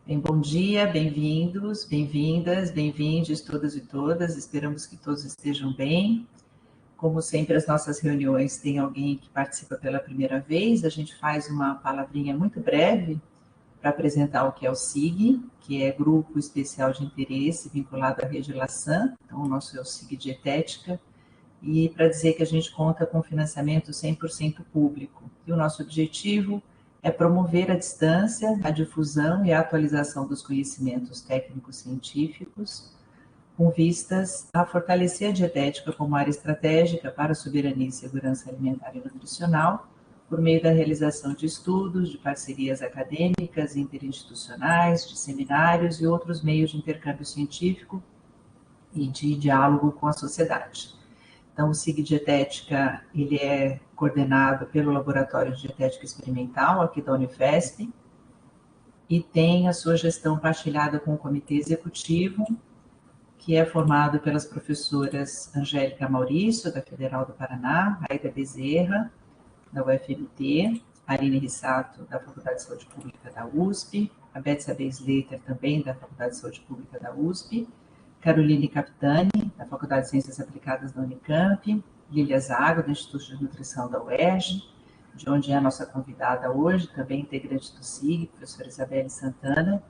Bem, bom dia, bem-vindos, bem-vindas, bem-vindes todas e todas. Esperamos que todos estejam bem. Como sempre, as nossas reuniões têm alguém que participa pela primeira vez. A gente faz uma palavrinha muito breve para apresentar o que é o SIG, que é Grupo Especial de Interesse vinculado à Rede Laçã. Então, o nosso é o SIG Dietética. E para dizer que a gente conta com financiamento 100% público. E o nosso objetivo é promover à distância a difusão e a atualização dos conhecimentos técnicos científicos, com vistas a fortalecer a dietética como área estratégica para a soberania e segurança alimentar e nutricional, por meio da realização de estudos, de parcerias acadêmicas, interinstitucionais, de seminários e outros meios de intercâmbio científico e de diálogo com a sociedade. Então, o SIG Dietética, ele é coordenado pelo Laboratório de Dietética Experimental, aqui da Unifesp, e tem a sua gestão partilhada com o Comitê Executivo, que é formado pelas professoras Angélica Maurício, da Federal do Paraná, Aida Bezerra, da UFMT, Aline Rissato, da Faculdade de Saúde Pública da USP, a Betsa Beisleiter, também da Faculdade de Saúde Pública da USP, Caroline Capitani, da Faculdade de Ciências Aplicadas da Unicamp, Lília Zago, do Instituto de Nutrição da UERJ, de onde é a nossa convidada hoje, também integrante do SIG, professora Isabelle Santana,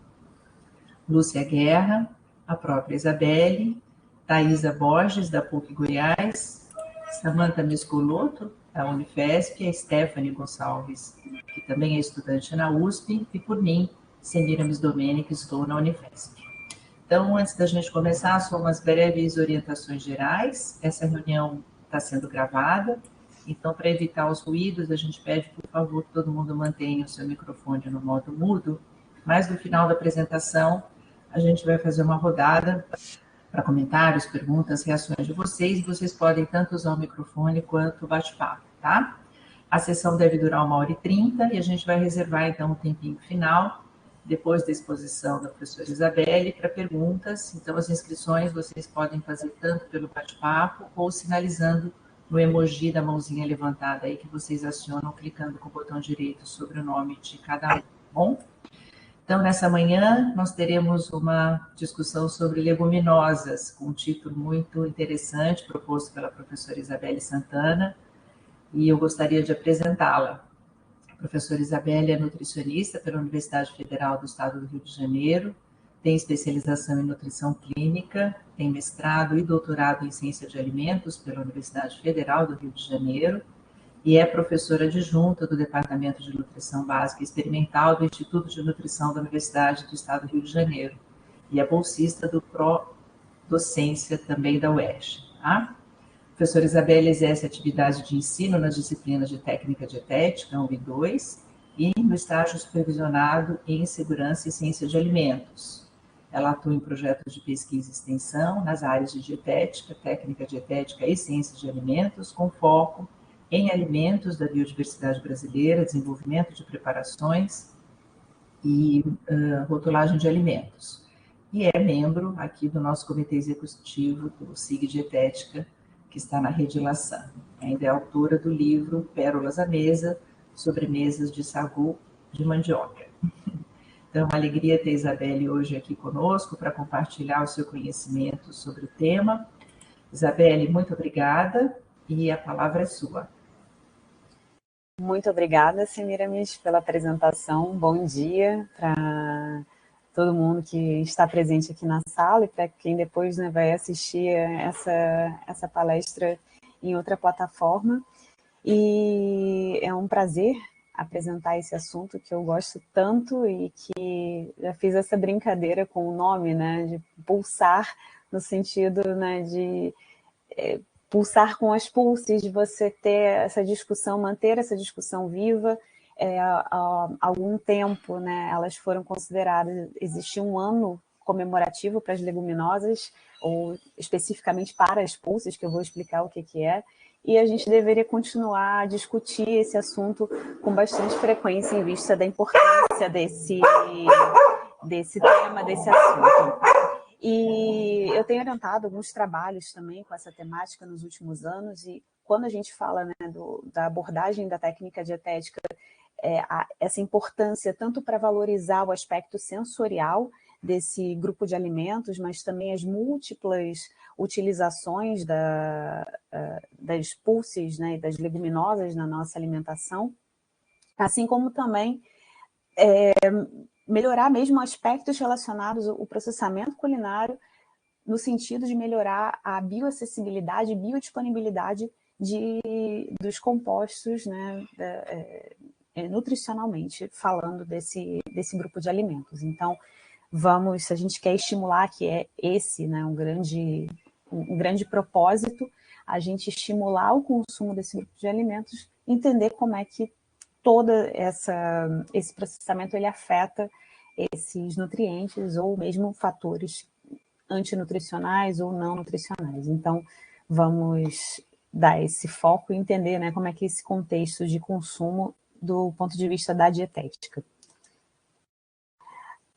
Lúcia Guerra, a própria Isabelle, Thaisa Borges, da PUC Goiás, Samantha Mescoloto, da Unifesp, a Stephanie Gonçalves, que também é estudante na USP, e por mim, Semiramis Domene, que estou na Unifesp. Então, antes da gente começar, só umas breves orientações gerais. Essa reunião está sendo gravada, então, para evitar os ruídos, a gente pede, por favor, que todo mundo mantenha o seu microfone no modo mudo, mas no final da apresentação, a gente vai fazer uma rodada para comentários, perguntas, reações de vocês, e vocês podem tanto usar o microfone quanto o bate-papo, tá? A sessão deve durar 1h30 e a gente vai reservar, então, um tempinho final, depois da exposição da professora Isabelle, para perguntas. Então, as inscrições vocês podem fazer tanto pelo bate-papo ou sinalizando no emoji da mãozinha levantada aí que vocês acionam clicando com o botão direito sobre o nome de cada um, bom? Então, nessa manhã, nós teremos uma discussão sobre leguminosas, com um título muito interessante, proposto pela professora Isabelle Santana, e eu gostaria de apresentá-la. A professora Isabelle é nutricionista pela Universidade Federal do Estado do Rio de Janeiro, tem especialização em nutrição clínica, tem mestrado e doutorado em ciência de alimentos pela Universidade Federal do Rio de Janeiro e é professora adjunta do Departamento de Nutrição Básica e Experimental do Instituto de Nutrição da Universidade do Estado do Rio de Janeiro e é bolsista do Pró-Docência também da UERJ. Tá? A professora Isabelle exerce atividade de ensino nas disciplinas de técnica dietética 1 e 2 e no estágio supervisionado em segurança e ciência de alimentos. Ela atua em projetos de pesquisa e extensão nas áreas de dietética, técnica dietética e ciência de alimentos, com foco em alimentos da biodiversidade brasileira, desenvolvimento de preparações e rotulagem de alimentos. E é membro aqui do nosso comitê executivo do SIG Dietética, que está na Rede Laçã. Ainda é autora do livro Pérolas à Mesa, Sobremesas de Sagu de Mandioca. Então, é uma alegria ter a Isabelle hoje aqui conosco para compartilhar o seu conhecimento sobre o tema. Isabelle, muito obrigada e a palavra é sua. Muito obrigada, Semiramis, pela apresentação. Bom dia para todo mundo que está presente aqui na sala e para quem depois, né, vai assistir essa palestra em outra plataforma. E é um prazer apresentar esse assunto que eu gosto tanto e que já fiz essa brincadeira com o nome, né, de pulsar, no sentido, né, de pulsar com as pulses, de você ter essa discussão, manter essa discussão viva. Há algum tempo, né, elas foram consideradas, existia um ano comemorativo para as leguminosas, ou especificamente para as pulses, que eu vou explicar o que é, e a gente deveria continuar a discutir esse assunto com bastante frequência em vista da importância desse tema, desse assunto. E eu tenho orientado alguns trabalhos também com essa temática nos últimos anos, e quando a gente fala, né, da abordagem da técnica dietética essa importância tanto para valorizar o aspecto sensorial desse grupo de alimentos, mas também as múltiplas utilizações das pulses, né, e das leguminosas na nossa alimentação, assim como também melhorar mesmo aspectos relacionados ao processamento culinário, no sentido de melhorar a bioacessibilidade e biodisponibilidade dos compostos, né, nutricionalmente, falando desse grupo de alimentos. Então, se a gente quer estimular, que é esse, né, um grande propósito, a gente estimular o consumo desse grupo de alimentos, entender como é que todo esse processamento ele afeta esses nutrientes ou mesmo fatores antinutricionais ou não nutricionais. Então, vamos dar esse foco e entender, né, como é que esse contexto de consumo do ponto de vista da dietética.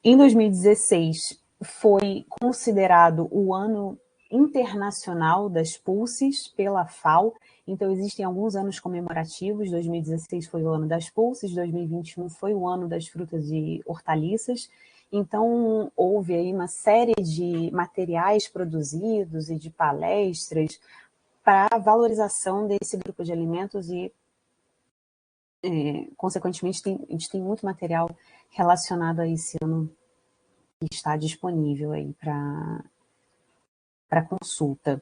Em 2016, foi considerado o ano internacional das pulses pela FAO, então existem alguns anos comemorativos. 2016 foi o ano das pulses, 2021 foi o ano das frutas e hortaliças. Então, houve aí uma série de materiais produzidos e de palestras para a valorização desse grupo de alimentos e, consequentemente, a gente tem muito material relacionado a esse ano que está disponível aí para consulta.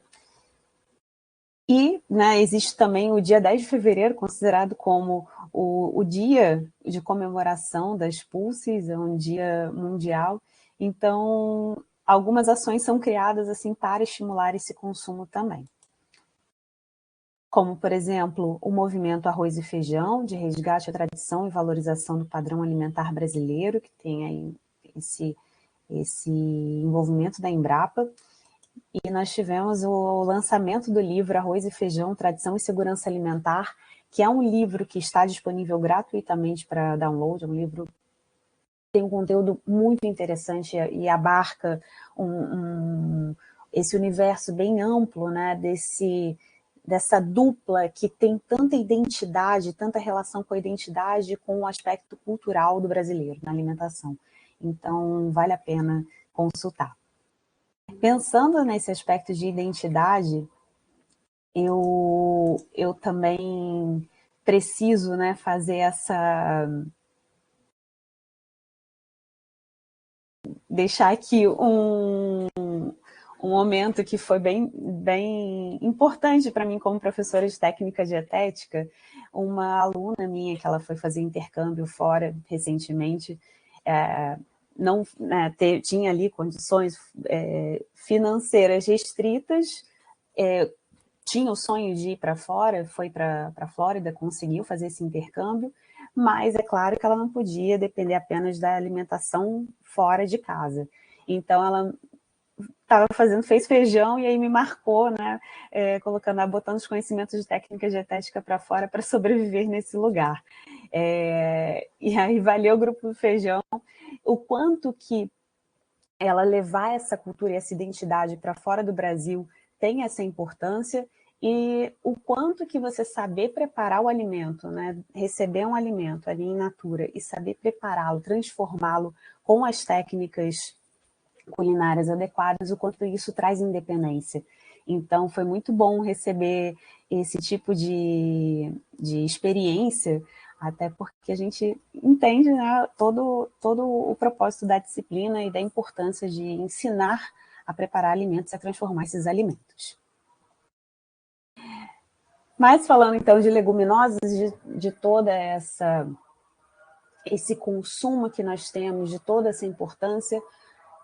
E, né, existe também o dia 10 de fevereiro, considerado como o dia de comemoração das pulses, é um dia mundial. Então, algumas ações são criadas assim para estimular esse consumo também. Como, por exemplo, o movimento Arroz e Feijão, de resgate à tradição e valorização do padrão alimentar brasileiro, que tem aí esse envolvimento da Embrapa. E nós tivemos o lançamento do livro Arroz e Feijão, Tradição e Segurança Alimentar, que é um livro que está disponível gratuitamente para download, é um livro que tem um conteúdo muito interessante e abarca esse universo bem amplo, né, dessa dupla que tem tanta identidade, tanta relação com a identidade e com o aspecto cultural do brasileiro na alimentação. Então, vale a pena consultar. Pensando nesse aspecto de identidade, eu também preciso, né, fazer deixar aqui um momento que foi bem importante para mim como professora de técnica dietética. Uma aluna minha, que ela foi fazer intercâmbio fora recentemente, não, né, tinha ali condições financeiras restritas, tinha o sonho de ir para fora, foi para a Flórida, conseguiu fazer esse intercâmbio, mas é claro que ela não podia depender apenas da alimentação fora de casa. Então, ela fez feijão e aí me marcou, né, botando os conhecimentos de técnica dietética para fora para sobreviver nesse lugar. E aí valeu o grupo do feijão, o quanto que ela levar essa cultura e essa identidade para fora do Brasil tem essa importância, e o quanto que você saber preparar o alimento, né, receber um alimento ali in natura e saber prepará-lo, transformá-lo com as técnicas culinárias adequadas, o quanto isso traz independência. Então, foi muito bom receber esse tipo de experiência, até porque a gente entende, né, todo o propósito da disciplina e da importância de ensinar a preparar alimentos e a transformar esses alimentos. Mas falando então de leguminosas, de toda esse consumo que nós temos, de toda essa importância,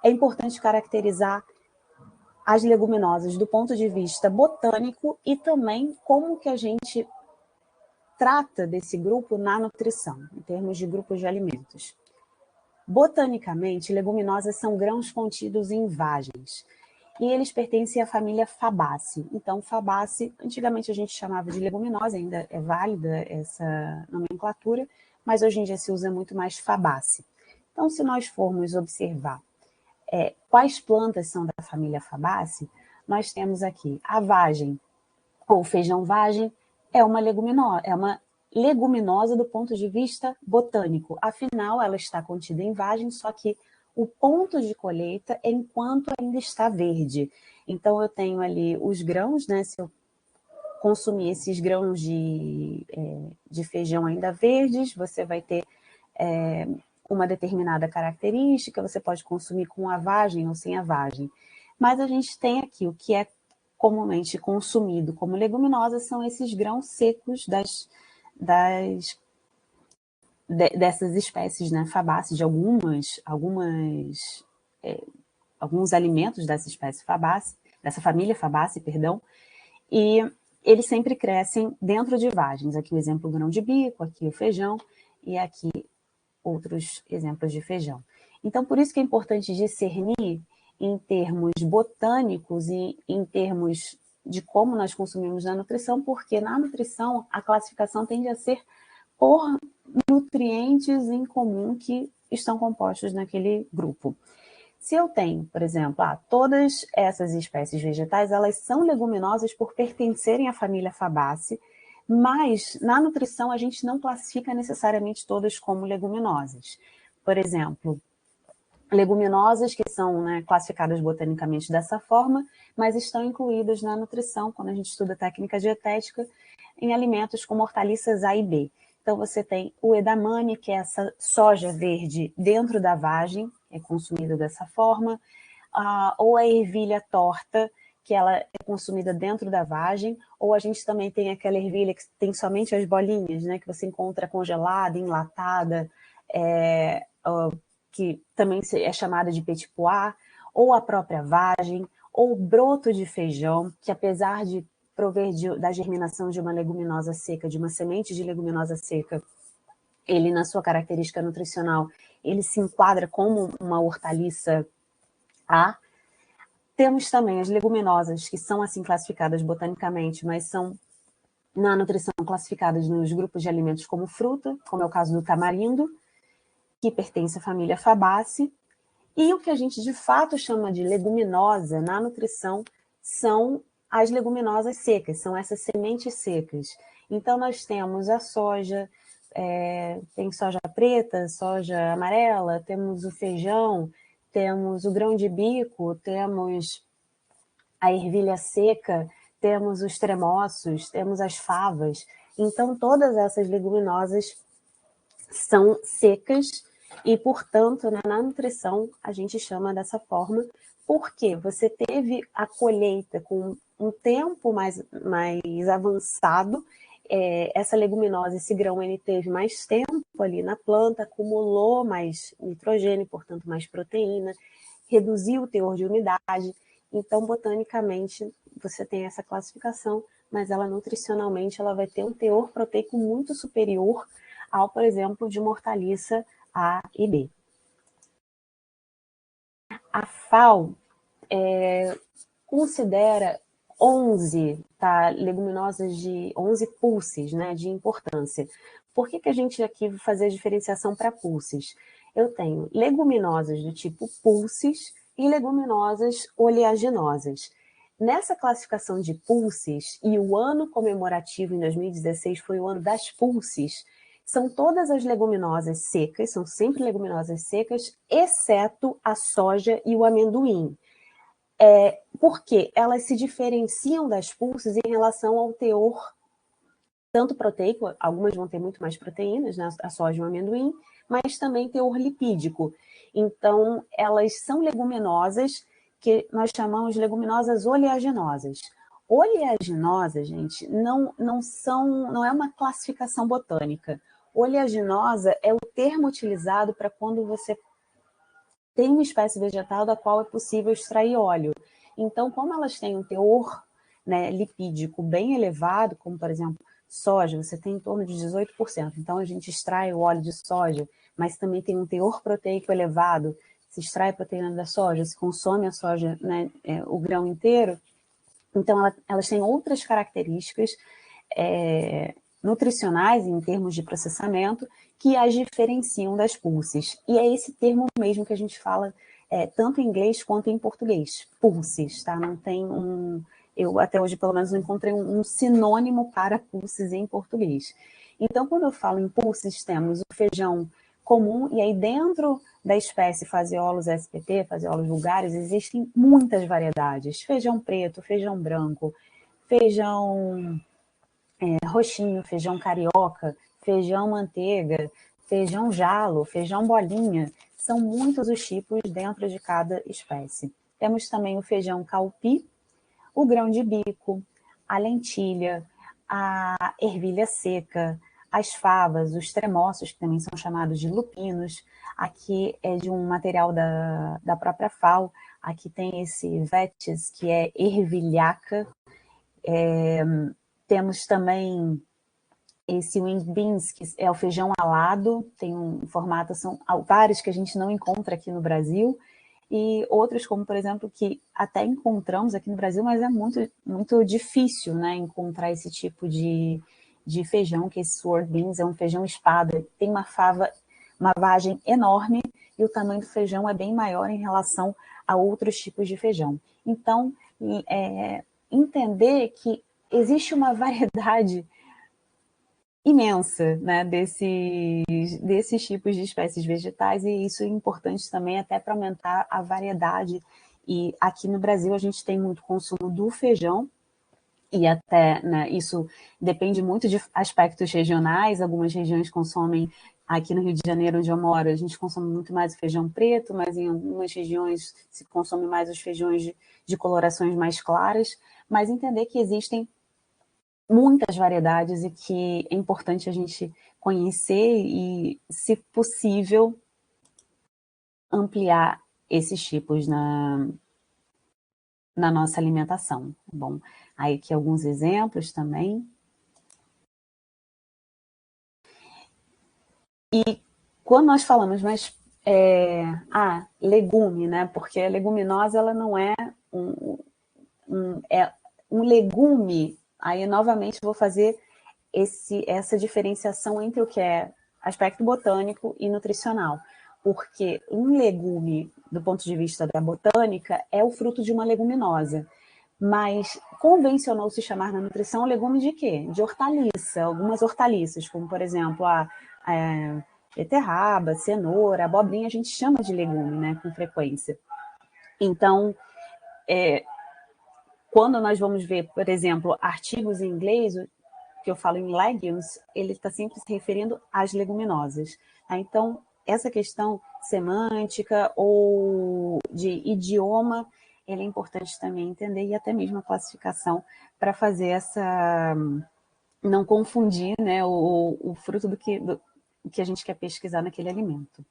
é importante caracterizar as leguminosas do ponto de vista botânico e também como que a gente trata desse grupo na nutrição, em termos de grupos de alimentos. Botanicamente, leguminosas são grãos contidos em vagens, e eles pertencem à família Fabaceae. Então, Fabaceae, antigamente a gente chamava de leguminosa, ainda é válida essa nomenclatura, mas hoje em dia se usa muito mais Fabaceae. Então, se nós formos observar quais plantas são da família Fabaceae, nós temos aqui a vagem, ou feijão vagem, é uma leguminosa, é uma leguminosa do ponto de vista botânico. Afinal, ela está contida em vagem, só que o ponto de colheita é enquanto ainda está verde. Então, eu tenho ali os grãos, né? Se eu consumir esses grãos de feijão ainda verdes, você vai ter uma determinada característica, você pode consumir com a vagem ou sem a vagem. Mas a gente tem aqui o que é comumente consumido como leguminosa, são esses grãos secos dessas espécies, né, fabáceas, de alguns alimentos dessa espécie fabácea, dessa família fabácea, perdão, e eles sempre crescem dentro de vagens. Aqui o exemplo do grão de bico, aqui o feijão, e aqui outros exemplos de feijão. Então, por isso que é importante discernir em termos botânicos e em termos de como nós consumimos na nutrição, porque na nutrição a classificação tende a ser por nutrientes em comum que estão compostos naquele grupo. Se eu tenho, por exemplo, todas essas espécies vegetais, elas são leguminosas por pertencerem à família Fabaceae, mas na nutrição a gente não classifica necessariamente todas como leguminosas. Por exemplo, leguminosas que são, né, classificadas botanicamente dessa forma, mas estão incluídas na nutrição, quando a gente estuda técnica dietética, em alimentos como hortaliças A e B. Então você tem o edamame, que é essa soja verde dentro da vagem, é consumida dessa forma, ou a ervilha torta, que ela é consumida dentro da vagem, ou a gente também tem aquela ervilha que tem somente as bolinhas, né, que você encontra congelada, enlatada, que também é chamada de petit pois, ou a própria vagem, ou broto de feijão, que apesar de prover da germinação de uma leguminosa seca, de uma semente de leguminosa seca, ele, na sua característica nutricional, ele se enquadra como uma hortaliça A. Temos também as leguminosas, que são assim classificadas botanicamente, mas são, na nutrição, classificadas nos grupos de alimentos como fruta, como é o caso do tamarindo, que pertence à família Fabaceae. E o que a gente de fato chama de leguminosa na nutrição são as leguminosas secas, são essas sementes secas. Então, nós temos a soja, tem soja preta, soja amarela, temos o feijão, temos o grão de bico, temos a ervilha seca, temos os tremoços, temos as favas. Então, todas essas leguminosas são secas e, portanto, né, na nutrição a gente chama dessa forma porque você teve a colheita com um tempo mais avançado, essa leguminosa, esse grão, ele teve mais tempo ali na planta, acumulou mais nitrogênio, portanto mais proteína, reduziu o teor de umidade. Então, botanicamente, você tem essa classificação, mas ela nutricionalmente ela vai ter um teor proteico muito superior ao, por exemplo, de uma hortaliça A e B. A FAO considera 11 leguminosas de 11 pulses, né, de importância. Por que a gente aqui vai fazer a diferenciação para pulses? Eu tenho leguminosas do tipo pulses e leguminosas oleaginosas. Nessa classificação de pulses, e o ano comemorativo em 2016 foi o ano das pulses, são todas as leguminosas secas, são sempre leguminosas secas, exceto a soja e o amendoim. Porque elas se diferenciam das pulses em relação ao teor, tanto proteico, algumas vão ter muito mais proteínas, né, a soja e o amendoim, mas também teor lipídico. Então, elas são leguminosas que nós chamamos de leguminosas oleaginosas. Oleaginosa, gente, não é uma classificação botânica. Oleaginosa é o termo utilizado para quando você tem uma espécie vegetal da qual é possível extrair óleo. Então, como elas têm um teor, né, lipídico bem elevado, como, por exemplo, soja, você tem em torno de 18%. Então, a gente extrai o óleo de soja, mas também tem um teor proteico elevado. Se extrai a proteína da soja, se consome a soja, né, o grão inteiro. Então, elas têm outras características nutricionais, em termos de processamento, que as diferenciam das pulses. E é esse termo mesmo que a gente fala tanto em inglês quanto em português. Pulses, tá? Não tem eu até hoje, pelo menos, não encontrei um sinônimo para pulses em português. Então, quando eu falo em pulses, temos o feijão comum, e aí dentro da espécie Phaseolus spp, Phaseolus vulgaris, existem muitas variedades. Feijão preto, feijão branco, feijão roxinho, feijão carioca, feijão manteiga, feijão jalo, feijão bolinha. São muitos os tipos dentro de cada espécie. Temos também o feijão calpi, o grão de bico, a lentilha, a ervilha seca, as favas, os tremoços, que também são chamados de lupinos. Aqui é de um material da própria FAO. Aqui tem esse vetes, que é ervilhaca. Temos também esse wing beans, que é o feijão alado, tem um formato, são vários que a gente não encontra aqui no Brasil, e outros como, por exemplo, que até encontramos aqui no Brasil, mas é muito, muito difícil, né, encontrar esse tipo de feijão, que é esse sword beans, é um feijão espada, tem uma vagem enorme, e o tamanho do feijão é bem maior em relação a outros tipos de feijão. Então, entender que existe uma variedade imensa, né, desses tipos de espécies vegetais, e isso é importante também até para aumentar a variedade. E aqui no Brasil a gente tem muito consumo do feijão, e até, né, isso depende muito de aspectos regionais. Algumas regiões consomem, aqui no Rio de Janeiro, onde eu moro, a gente consome muito mais o feijão preto, mas em algumas regiões se consome mais os feijões de colorações mais claras, mas entender que existem muitas variedades e que é importante a gente conhecer e, se possível, ampliar esses tipos na nossa alimentação. Bom, aí aqui alguns exemplos também. E quando nós falamos, mas legume, né? Porque a leguminosa, ela não é um legume. Aí, novamente, vou fazer essa diferenciação entre o que é aspecto botânico e nutricional. Porque um legume, do ponto de vista da botânica, é o fruto de uma leguminosa. Mas convencionou se chamar na nutrição legume de quê? De hortaliça, algumas hortaliças, como, por exemplo, a beterraba, cenoura, abobrinha, a gente chama de legume, né, com frequência. Então, quando nós vamos ver, por exemplo, artigos em inglês, que eu falo em legumes, ele está sempre se referindo às leguminosas. Tá? Então, essa questão semântica ou de idioma, ela é importante também entender, e até mesmo a classificação, para fazer essa... não confundir, né, o fruto do que a gente quer pesquisar naquele alimento.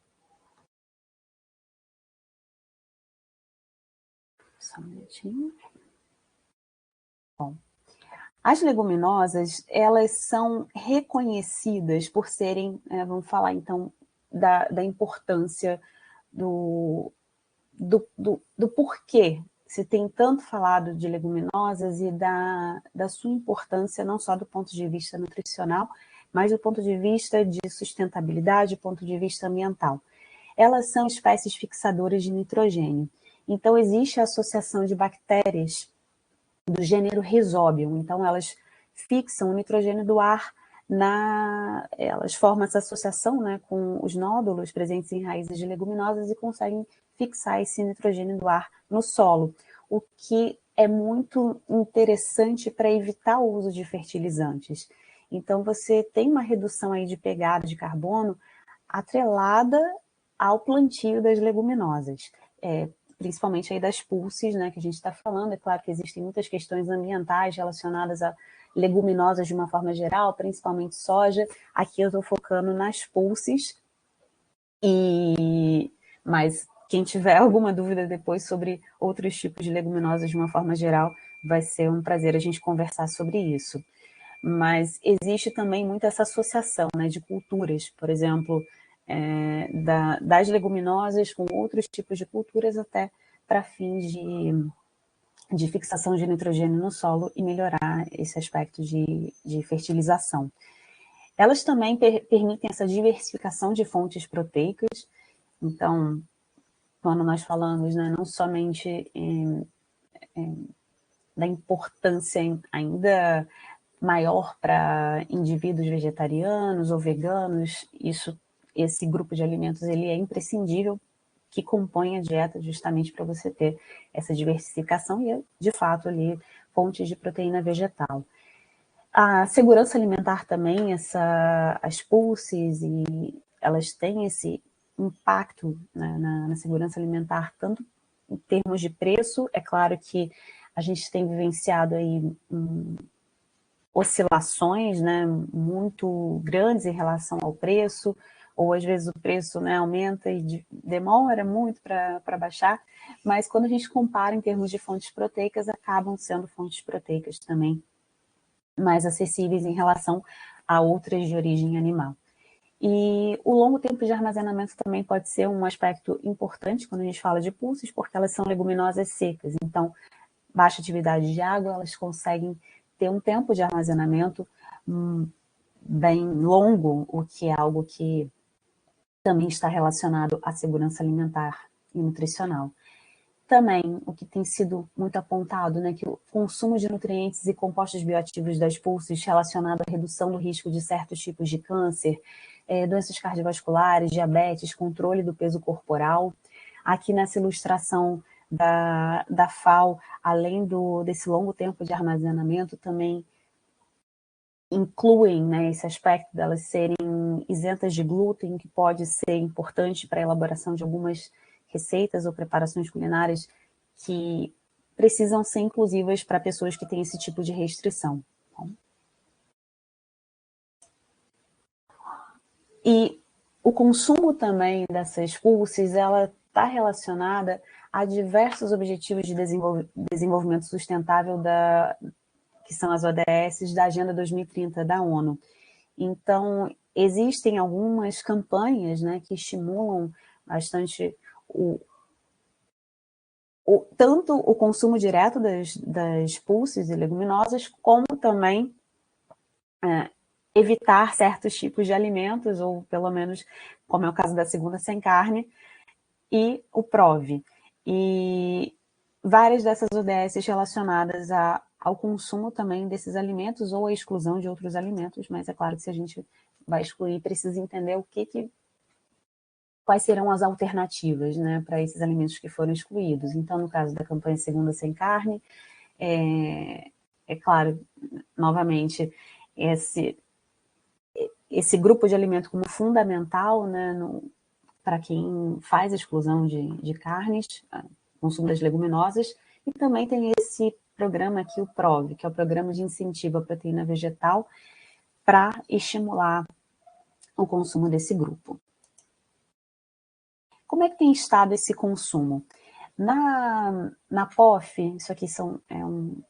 Só um minutinho. Bom, as leguminosas, elas são reconhecidas por serem, vamos falar então da importância do porquê se tem tanto falado de leguminosas e da sua importância, não só do ponto de vista nutricional, mas do ponto de vista de sustentabilidade, do ponto de vista ambiental. Elas são espécies fixadoras de nitrogênio. Então, existe a associação de bactérias do gênero Rhizobium. Então, elas fixam o nitrogênio do ar, elas formam essa associação, né, com os nódulos presentes em raízes de leguminosas e conseguem fixar esse nitrogênio do ar no solo, o que é muito interessante para evitar o uso de fertilizantes. Então, você tem uma redução aí de pegada de carbono atrelada ao plantio das leguminosas, principalmente aí das pulses, né, que a gente está falando. É claro que existem muitas questões ambientais relacionadas a leguminosas de uma forma geral, principalmente soja. Aqui eu estou focando nas pulses, mas quem tiver alguma dúvida depois sobre outros tipos de leguminosas de uma forma geral, vai ser um prazer a gente conversar sobre isso. Mas existe também muito essa associação, né, de culturas, por exemplo, das leguminosas com outros tipos de culturas, até para fins de fixação de nitrogênio no solo e melhorar esse aspecto de fertilização. Elas também permitem essa diversificação de fontes proteicas. Então, quando nós falamos, né, não somente da importância ainda maior para indivíduos vegetarianos ou veganos, esse grupo de alimentos ele é imprescindível, que compõe a dieta justamente para você ter essa diversificação e, de fato, ali, fontes de proteína vegetal. A segurança alimentar também, as pulses, e elas têm esse impacto, né, na segurança alimentar, tanto em termos de preço. É claro que a gente tem vivenciado aí oscilações, né, muito grandes em relação ao preço, ou às vezes o preço, né, aumenta e demora muito para baixar, mas quando a gente compara em termos de fontes proteicas, acabam sendo fontes proteicas também mais acessíveis em relação a outras de origem animal. E o longo tempo de armazenamento também pode ser um aspecto importante quando a gente fala de pulses, porque elas são leguminosas secas, então baixa atividade de água, elas conseguem ter um tempo de armazenamento bem longo, o que é algo que também está relacionado à segurança alimentar e nutricional. Também, o que tem sido muito apontado, né, que o consumo de nutrientes e compostos bioativos das pulses relacionado à redução do risco de certos tipos de câncer, doenças cardiovasculares, diabetes, controle do peso corporal. Aqui nessa ilustração da FAO, além desse longo tempo de armazenamento, também incluem, né, esse aspecto delas serem isentas de glúten, que pode ser importante para a elaboração de algumas receitas ou preparações culinárias que precisam ser inclusivas para pessoas que têm esse tipo de restrição. E o consumo também dessas pulses, ela está relacionada a diversos objetivos de desenvolvimento sustentável que são as ODS da Agenda 2030 da ONU. Então, existem algumas campanhas, né, que estimulam bastante tanto o consumo direto das pulses e leguminosas, como também evitar certos tipos de alimentos, ou pelo menos, como é o caso da segunda sem carne, e o PROV. E várias dessas ODS relacionadas ao consumo também desses alimentos ou à exclusão de outros alimentos, mas é claro que se a gente vai excluir, precisa entender quais serão as alternativas, né, para esses alimentos que foram excluídos. Então, no caso da campanha Segunda Sem Carne, é claro, novamente, esse grupo de alimento como fundamental, né, para quem faz a exclusão de carnes, consumo das leguminosas, e também tem esse programa aqui, o PROV, que é o Programa de Incentivo à Proteína Vegetal, para estimular o consumo desse grupo. Como é que tem estado esse consumo? Na POF, isso aqui é um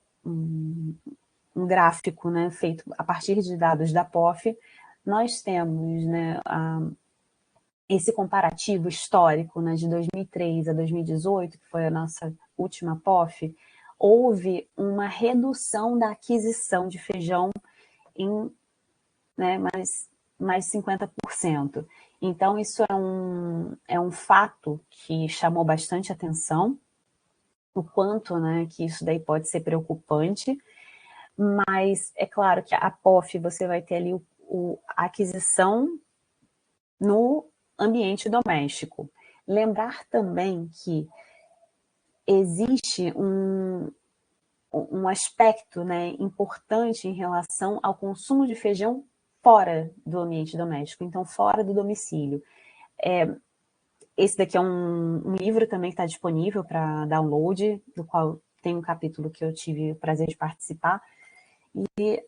gráfico, né, feito a partir de dados da POF, nós temos, né, esse comparativo histórico, né, de 2003 a 2018, que foi a nossa última POF, houve uma redução da aquisição de feijão em, né, mais 50%. Então, isso é um fato que chamou bastante atenção, o quanto, né, que isso daí pode ser preocupante, mas é claro que a POF você vai ter ali a aquisição no ambiente doméstico. Lembrar também que existe um aspecto, né, importante em relação ao consumo de feijão fora do ambiente doméstico, então fora do domicílio. Esse daqui é um livro também que está disponível para download, do qual tem um capítulo que eu tive o prazer de participar, e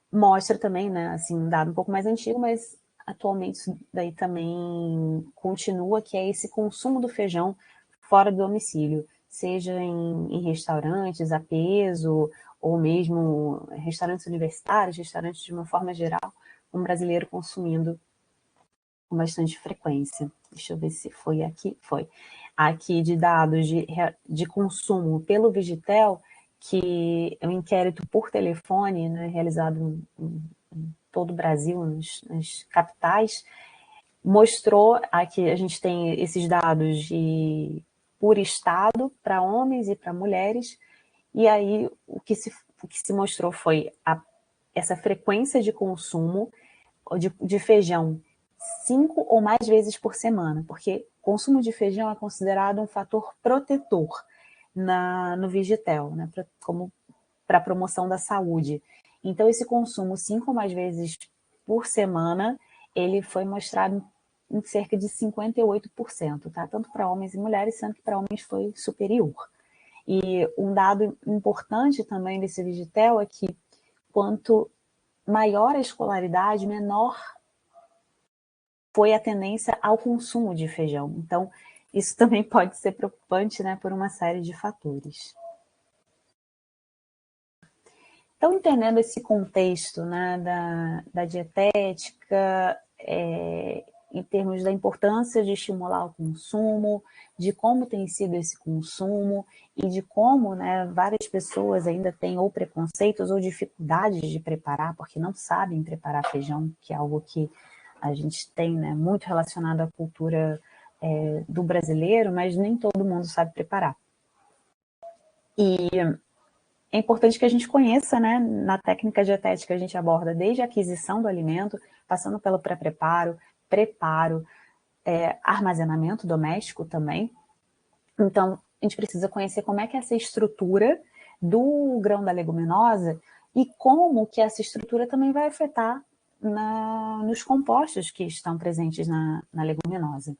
mostra também, né, assim, um dado um pouco mais antigo, mas atualmente isso daí também continua, que é esse consumo do feijão fora do domicílio, seja em restaurantes a peso, ou mesmo restaurantes universitários, restaurantes de uma forma geral, um brasileiro consumindo com bastante frequência. Deixa eu ver se foi aqui. Foi. Aqui de dados de consumo pelo Vigitel, que é um inquérito por telefone, né, realizado em todo o Brasil, nas capitais, mostrou, aqui a gente tem esses dados por estado, para homens e para mulheres, e aí o que se mostrou foi essa frequência de consumo de feijão 5 ou mais vezes por semana, porque o consumo de feijão é considerado um fator protetor no Vigitel, né, como para a promoção da saúde. Então, esse consumo 5 ou mais vezes por semana, ele foi mostrado em cerca de 58%, tá? Tanto para homens e mulheres, sendo que para homens foi superior. E um dado importante também desse Vigitel é que quanto maior a escolaridade, menor foi a tendência ao consumo de feijão. Então, isso também pode ser preocupante, né, por uma série de fatores. Então, entendendo esse contexto, né, da dietética, em termos da importância de estimular o consumo, de como tem sido esse consumo e de como, né, várias pessoas ainda têm ou preconceitos ou dificuldades de preparar, porque não sabem preparar feijão, que é algo que a gente tem, né, muito relacionado à cultura do brasileiro, mas nem todo mundo sabe preparar. E é importante que a gente conheça, né, na técnica dietética a gente aborda desde a aquisição do alimento, passando pelo pré-preparo, preparo, armazenamento doméstico também. Então, a gente precisa conhecer como é que é essa estrutura do grão da leguminosa e como que essa estrutura também vai afetar nos compostos que estão presentes na leguminosa.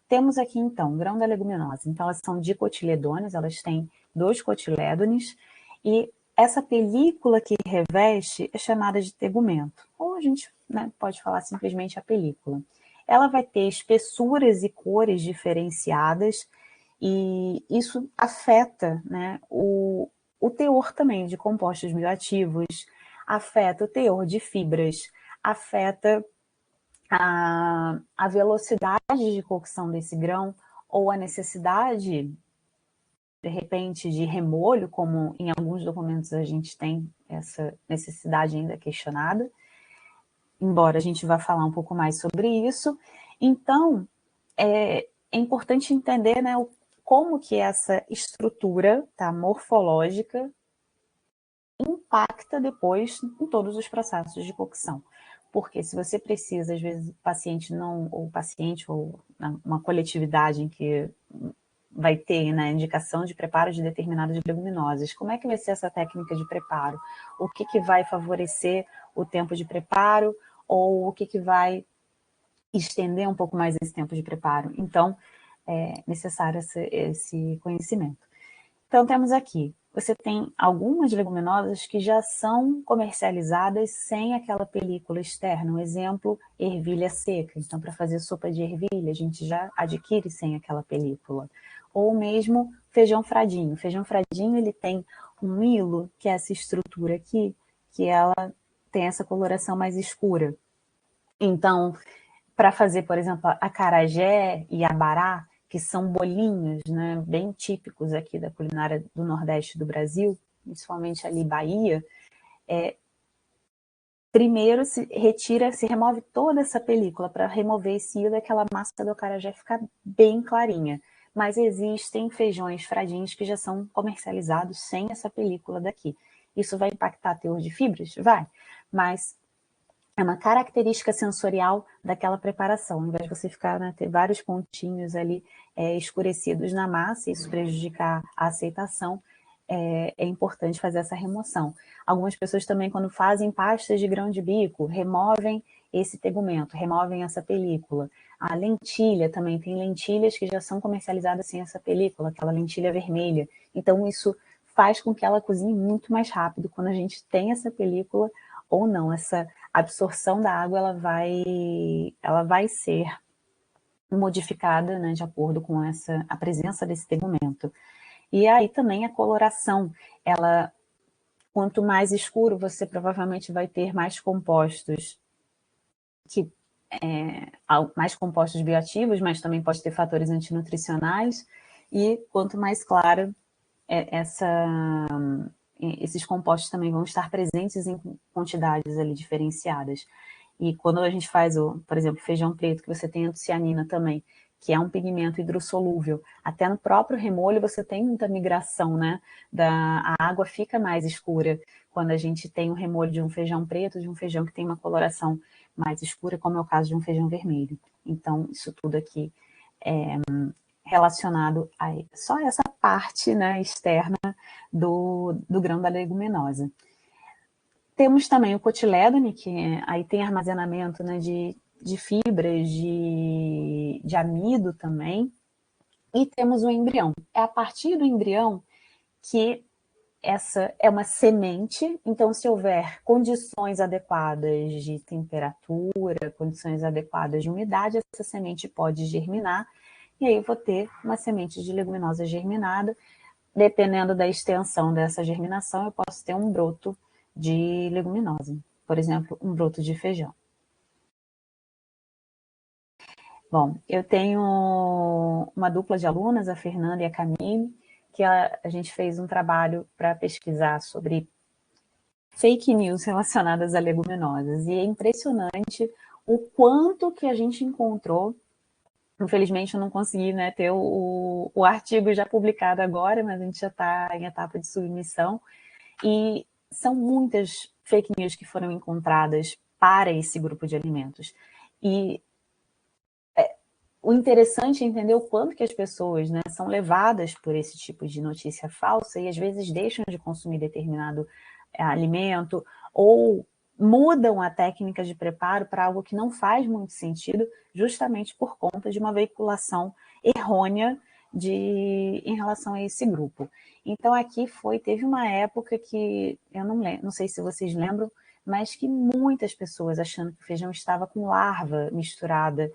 Temos aqui, então, o grão da leguminosa. Então, elas são dicotiledôneas, elas têm 2 cotilédones, e essa película que reveste é chamada de tegumento, ou a gente, né, pode falar simplesmente a película. Ela vai ter espessuras e cores diferenciadas, e isso afeta, né, o teor também de compostos bioativos, afeta o teor de fibras, afeta a velocidade de cocção desse grão ou a necessidade, de repente, de remolho, como em alguns documentos a gente tem essa necessidade ainda questionada, embora a gente vá falar um pouco mais sobre isso. Então, é importante entender, né, como que essa estrutura, tá, morfológica impacta depois em todos os processos de cocção. Porque se você precisa, às vezes, o paciente ou uma coletividade em que vai ter, né, indicação de preparo de determinadas leguminosas, como é que vai ser essa técnica de preparo? O que vai favorecer o tempo de preparo ou o que vai estender um pouco mais esse tempo de preparo? Então, é necessário esse conhecimento. Então, temos aqui, você tem algumas leguminosas que já são comercializadas sem aquela película externa. Um exemplo, ervilha seca. Então, para fazer sopa de ervilha, a gente já adquire sem aquela película. Ou mesmo feijão fradinho. Feijão fradinho, ele tem um milo, que é essa estrutura aqui, que ela tem essa coloração mais escura. Então, para fazer, por exemplo, acarajé e abará, que são bolinhos, né, bem típicos aqui da culinária do Nordeste do Brasil, principalmente ali Bahia, primeiro se remove toda essa película para remover esse hilo, aquela massa do acarajé ficar bem clarinha. Mas existem feijões fradinhos que já são comercializados sem essa película daqui. Isso vai impactar teor de fibras? Vai, mas é uma característica sensorial daquela preparação. Ao invés de você ficar, né, ter vários pontinhos ali escurecidos na massa, e isso prejudicar a aceitação, é importante fazer essa remoção. Algumas pessoas também, quando fazem pastas de grão de bico, removem esse tegumento, removem essa película. A lentilha também, tem lentilhas que já são comercializadas sem essa película, aquela lentilha vermelha. Então, isso faz com que ela cozinhe muito mais rápido quando a gente tem essa película ou não. Essa absorção da água ela vai ser modificada, né, de acordo com a presença desse tegumento. E aí também a coloração, quanto mais escuro, você provavelmente vai ter mais compostos mais compostos bioativos, mas também pode ter fatores antinutricionais, e quanto mais claro, esses compostos também vão estar presentes em quantidades ali diferenciadas. E quando a gente faz, por exemplo, feijão preto, que você tem antocianina também, que é um pigmento hidrossolúvel. Até no próprio remolho você tem muita migração, né? A água fica mais escura quando a gente tem um remolho de um feijão preto, de um feijão que tem uma coloração mais escura, como é o caso de um feijão vermelho. Então, isso tudo aqui é relacionado a só essa parte, né, externa do grão da leguminosa. Temos também o cotilédone, que aí tem armazenamento, né, de fibras, de amido também, e temos o embrião. É a partir do embrião que essa é uma semente, então se houver condições adequadas de temperatura, condições adequadas de umidade, essa semente pode germinar, e aí vou ter uma semente de leguminosa germinada. Dependendo da extensão dessa germinação, eu posso ter um broto de leguminosa, por exemplo, um broto de feijão. Bom, eu tenho uma dupla de alunas, a Fernanda e a Camille, que a gente fez um trabalho para pesquisar sobre fake news relacionadas a leguminosas. E é impressionante o quanto que a gente encontrou. Infelizmente, eu não consegui, né, ter o artigo já publicado agora, mas a gente já está em etapa de submissão. E são muitas fake news que foram encontradas para esse grupo de alimentos. E o interessante é entender o quanto que as pessoas, né, são levadas por esse tipo de notícia falsa e às vezes deixam de consumir determinado alimento ou mudam a técnica de preparo para algo que não faz muito sentido, justamente por conta de uma veiculação errônea em relação a esse grupo. Então aqui teve uma época que, eu não sei se vocês lembram, mas que muitas pessoas achando que o feijão estava com larva misturada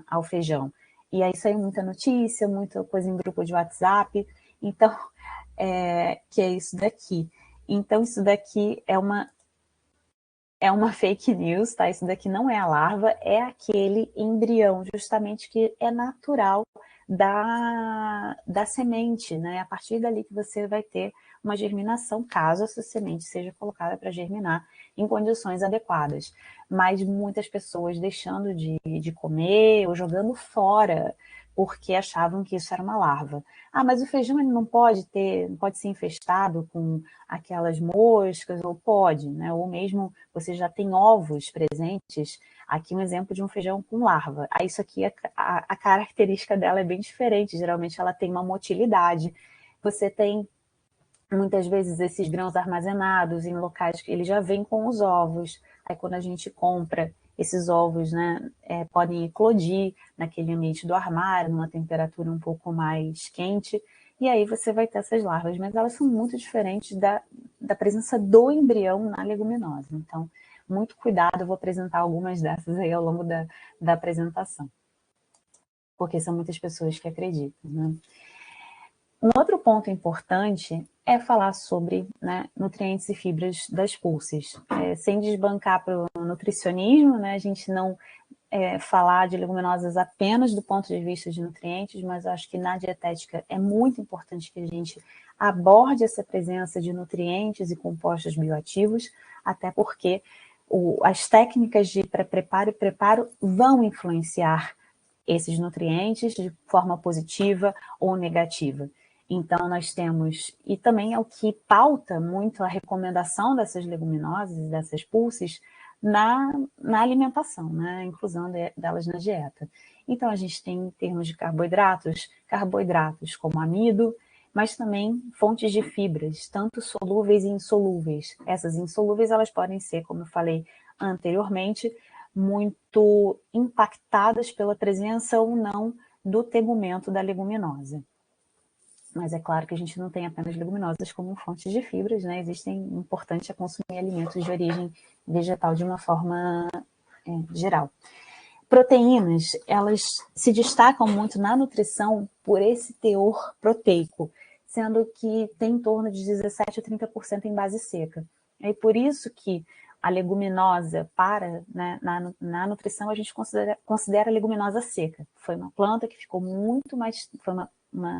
ao feijão. E aí saiu muita notícia, muita coisa em grupo de WhatsApp, então, que é isso daqui. Então, isso daqui é uma fake news, tá? Isso daqui não é a larva, é aquele embrião, justamente, que é natural da semente, né? A partir dali que você vai ter uma germinação, caso essa semente seja colocada para germinar em condições adequadas. Mas muitas pessoas deixando de comer ou jogando fora porque achavam que isso era uma larva. Ah, mas o feijão ele não pode ser infestado com aquelas moscas, ou pode, né? Ou mesmo você já tem ovos presentes. Aqui um exemplo de um feijão com larva. Aí isso aqui, a característica dela é bem diferente, geralmente ela tem uma motilidade. Você tem muitas vezes esses grãos armazenados em locais que ele já vem com os ovos. Aí quando a gente compra esses ovos, né, podem eclodir naquele ambiente do armário, numa temperatura um pouco mais quente, e aí você vai ter essas larvas, mas elas são muito diferentes da presença do embrião na leguminosa. Então, muito cuidado, eu vou apresentar algumas dessas aí ao longo da apresentação, porque são muitas pessoas que acreditam, né? Um outro ponto importante é falar sobre, né, nutrientes e fibras das pulses. Sem desbancar para o nutricionismo, né, a gente não falar de leguminosas apenas do ponto de vista de nutrientes, mas acho que na dietética é muito importante que a gente aborde essa presença de nutrientes e compostos bioativos, até porque as técnicas de pré-preparo e preparo vão influenciar esses nutrientes de forma positiva ou negativa. Então, nós temos, e também é o que pauta muito a recomendação dessas leguminosas, dessas pulses, na alimentação, né? A inclusão delas na dieta. Então, a gente tem, em termos de carboidratos como amido, mas também fontes de fibras, tanto solúveis e insolúveis. Essas insolúveis, elas podem ser, como eu falei anteriormente, muito impactadas pela presença ou não do tegumento da leguminosa. Mas é claro que a gente não tem apenas leguminosas como fontes de fibras, né? Existem, importante consumir alimentos de origem vegetal de uma forma geral. Proteínas, elas se destacam muito na nutrição por esse teor proteico, sendo que tem em torno de 17 a 30% em base seca. É por isso que a leguminosa, né, na nutrição, a gente considera a leguminosa seca. Foi uma planta que ficou muito mais... Foi uma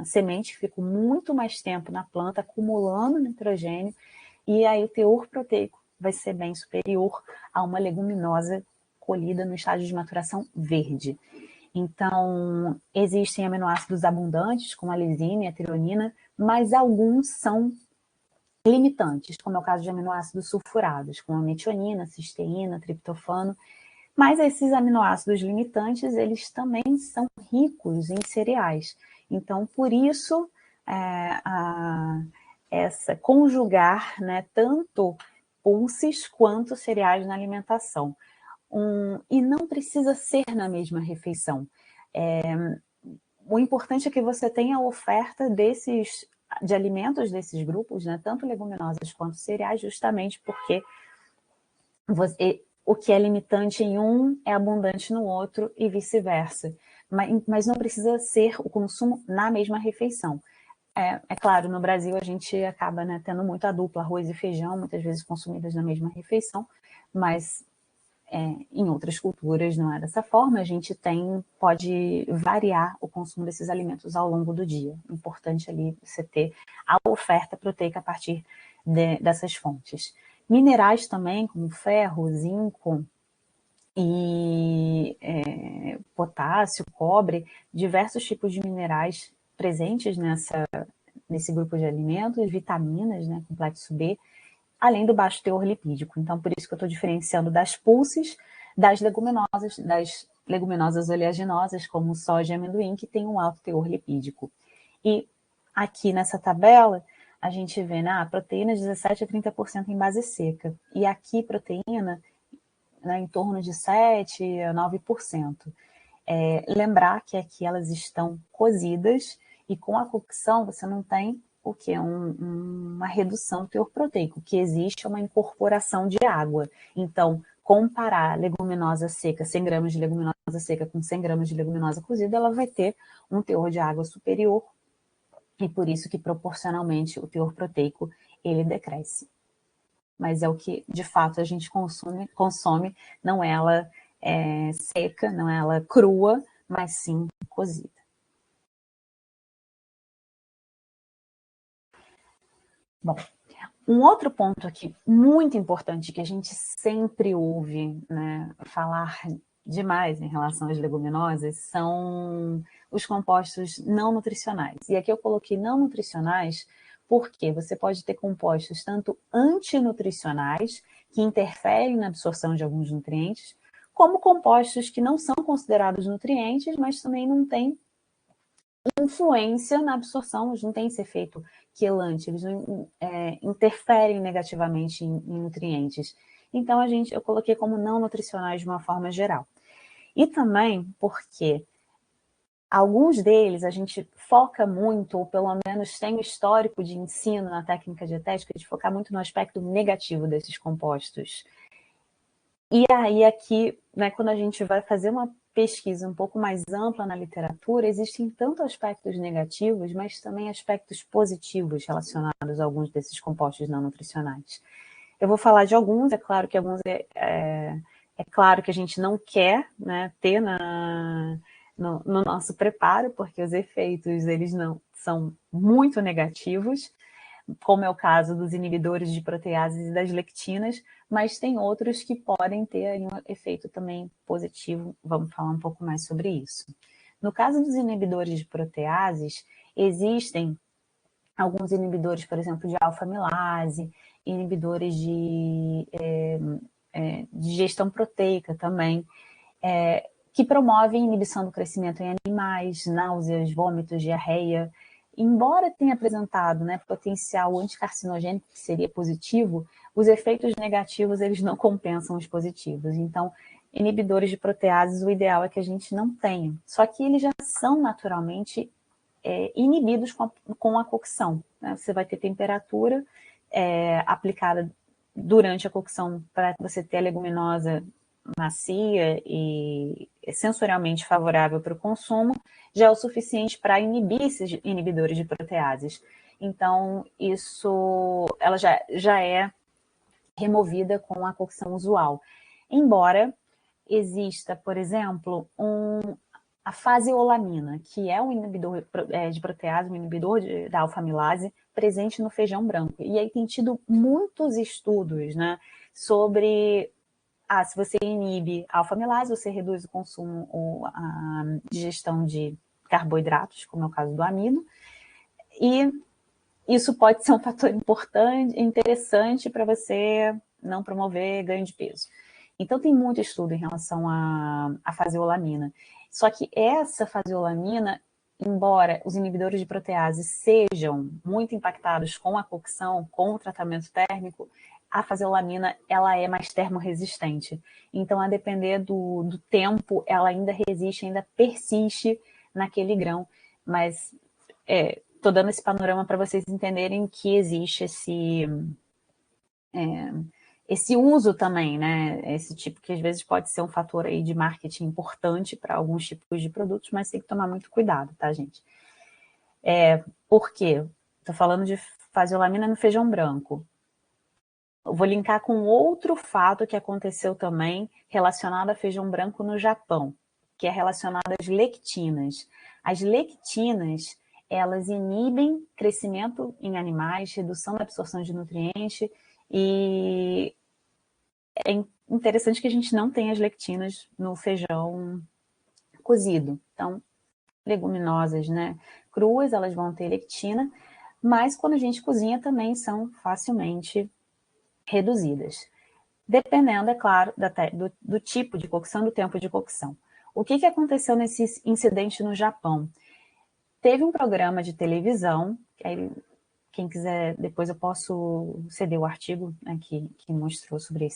semente que ficou muito mais tempo na planta, acumulando nitrogênio, e aí o teor proteico vai ser bem superior a uma leguminosa colhida no estágio de maturação verde. Então, existem aminoácidos abundantes, como a lisina e a trionina, mas alguns são limitantes, como é o caso de aminoácidos sulfurados, como a metionina, cisteína, triptofano. Mas esses aminoácidos limitantes, eles também são ricos em cereais. Então, por isso, essa conjugar, né, tanto pulses quanto cereais na alimentação. E não precisa ser na mesma refeição. O importante é que você tenha a oferta de alimentos desses grupos, né, tanto leguminosas quanto cereais, justamente porque o que é limitante em um é abundante no outro e vice-versa. Mas não precisa ser o consumo na mesma refeição. É claro, no Brasil a gente acaba, né, tendo muito a dupla, arroz e feijão, muitas vezes consumidas na mesma refeição, mas em outras culturas não é dessa forma, a gente pode variar o consumo desses alimentos ao longo do dia. Importante ali você ter a oferta proteica a partir dessas fontes. Minerais também, como ferro, zinco e potássio, cobre, diversos tipos de minerais presentes nesse grupo de alimentos, vitaminas, né, complexo B, além do baixo teor lipídico. Então, por isso que eu estou diferenciando das pulses das leguminosas oleaginosas, como soja e amendoim, que tem um alto teor lipídico. E aqui nessa tabela, a gente vê proteína 17 a 30% em base seca. E aqui proteína, né, em torno de 7 a 9%. Lembrar que aqui elas estão cozidas e com a cocção você não tem o que é uma redução do teor proteico, o que existe é uma incorporação de água. Então, comparar leguminosa seca, 100 gramas de leguminosa seca com 100 gramas de leguminosa cozida, ela vai ter um teor de água superior e por isso que proporcionalmente o teor proteico ele decresce. Mas é o que de fato a gente consome não é ela seca, não é ela crua, mas sim cozida. Bom, um outro ponto aqui muito importante que a gente sempre ouve, né, falar demais em relação às leguminosas são os compostos não nutricionais. E aqui eu coloquei não nutricionais porque você pode ter compostos tanto antinutricionais, que interferem na absorção de alguns nutrientes, como compostos que não são considerados nutrientes, mas também não têm influência na absorção, eles não têm esse efeito quelante, eles não interferem negativamente em nutrientes. Então, eu coloquei como não nutricionais de uma forma geral. E também porque alguns deles a gente foca muito, ou pelo menos tem o histórico de ensino na técnica dietética, de focar muito no aspecto negativo desses compostos. E aí aqui, né, quando a gente vai fazer uma pesquisa um pouco mais ampla na literatura, existem tanto aspectos negativos, mas também aspectos positivos relacionados a alguns desses compostos não nutricionais. Eu vou falar de alguns, é claro que alguns é claro que a gente não quer, né, ter no nosso preparo, porque os efeitos eles não são muito negativos, como é o caso dos inibidores de proteases e das lectinas, mas tem outros que podem ter um efeito também positivo. Vamos falar um pouco mais sobre isso. No caso dos inibidores de proteases, existem alguns inibidores, por exemplo, de alfa-amilase, inibidores de digestão proteica também, que promovem inibição do crescimento em animais, náuseas, vômitos, diarreia. Embora tenha apresentado, né, potencial anticarcinogênico, que seria positivo, os efeitos negativos eles não compensam os positivos. Então, inibidores de proteases, o ideal é que a gente não tenha. Só que eles já são naturalmente inibidos com a cocção. Né? Você vai ter temperatura aplicada durante a cocção para você ter a leguminosa macia e sensorialmente favorável para o consumo, já é o suficiente para inibir esses inibidores de proteases. Então, ela já é removida com a cocção usual. Embora exista, por exemplo, a faseolamina, que é um inibidor de protease, um inibidor da alfa-amilase, presente no feijão branco. E aí tem tido muitos estudos, né, sobre se você inibe a alfa-amilase, você reduz o consumo ou a digestão de carboidratos, como é o caso do amino, e isso pode ser um fator importante, interessante para você não promover ganho de peso. Então, tem muito estudo em relação à faseolamina. Só que essa faseolamina, embora os inibidores de protease sejam muito impactados com a cocção, com o tratamento térmico, a faseolamina ela é mais termorresistente. Então, a depender do tempo, ela ainda resiste, ainda persiste naquele grão. Mas estou dando esse panorama para vocês entenderem que existe esse uso também, né? Esse tipo que às vezes pode ser um fator aí de marketing importante para alguns tipos de produtos, mas tem que tomar muito cuidado, tá, gente? Por quê? Estou falando de faseolamina no feijão branco. Eu vou linkar com outro fato que aconteceu também relacionado a feijão branco no Japão, que é relacionado às lectinas. As lectinas, elas inibem crescimento em animais, redução da absorção de nutrientes, e é interessante que a gente não tenha as lectinas no feijão cozido. Então, leguminosas, né, cruas, elas vão ter lectina, mas quando a gente cozinha também são facilmente reduzidas. Dependendo, é claro, do tipo de cocção, do tempo de cocção. O que aconteceu nesse incidente no Japão? Teve um programa de televisão, aí, quem quiser, depois eu posso ceder o artigo, né, que mostrou sobre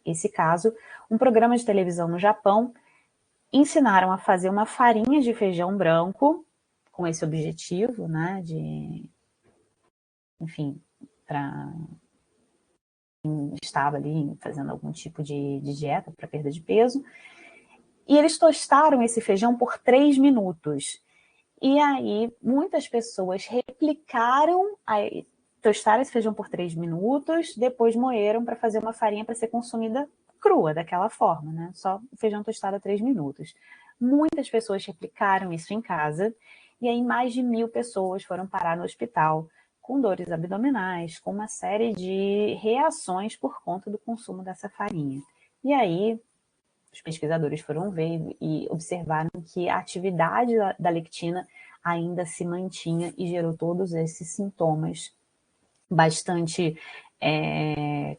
esse caso. Um programa de televisão no Japão ensinaram a fazer uma farinha de feijão branco com esse objetivo, né, enfim, para quem estava ali fazendo algum tipo de dieta para perda de peso. E eles tostaram esse feijão por 3 minutos. E aí, muitas pessoas replicaram, tostaram esse feijão por 3 minutos, depois moeram para fazer uma farinha para ser consumida crua, daquela forma, né? Só o feijão tostado a 3 minutos. Muitas pessoas replicaram isso em casa, e aí mais de 1.000 pessoas foram parar no hospital com dores abdominais, com uma série de reações por conta do consumo dessa farinha. E aí, os pesquisadores foram ver e observaram que a atividade da lectina ainda se mantinha e gerou todos esses sintomas bastante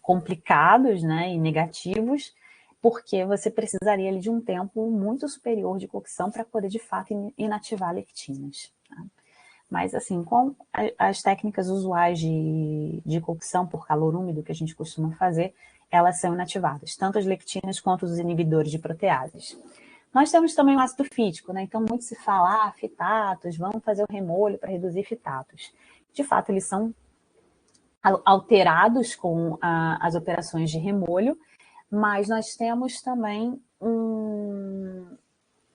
complicados, né, e negativos, porque você precisaria ali de um tempo muito superior de cocção para poder, de fato, inativar lectinas. Tá? Mas, assim, com as técnicas usuais de cocção por calor úmido que a gente costuma fazer, elas são inativadas, tanto as lectinas quanto os inibidores de proteases. Nós temos também o ácido fítico, né? Então, muito se fala, fitatos, vamos fazer o remolho para reduzir fitatos. De fato, eles são alterados com as operações de remolho, mas nós temos também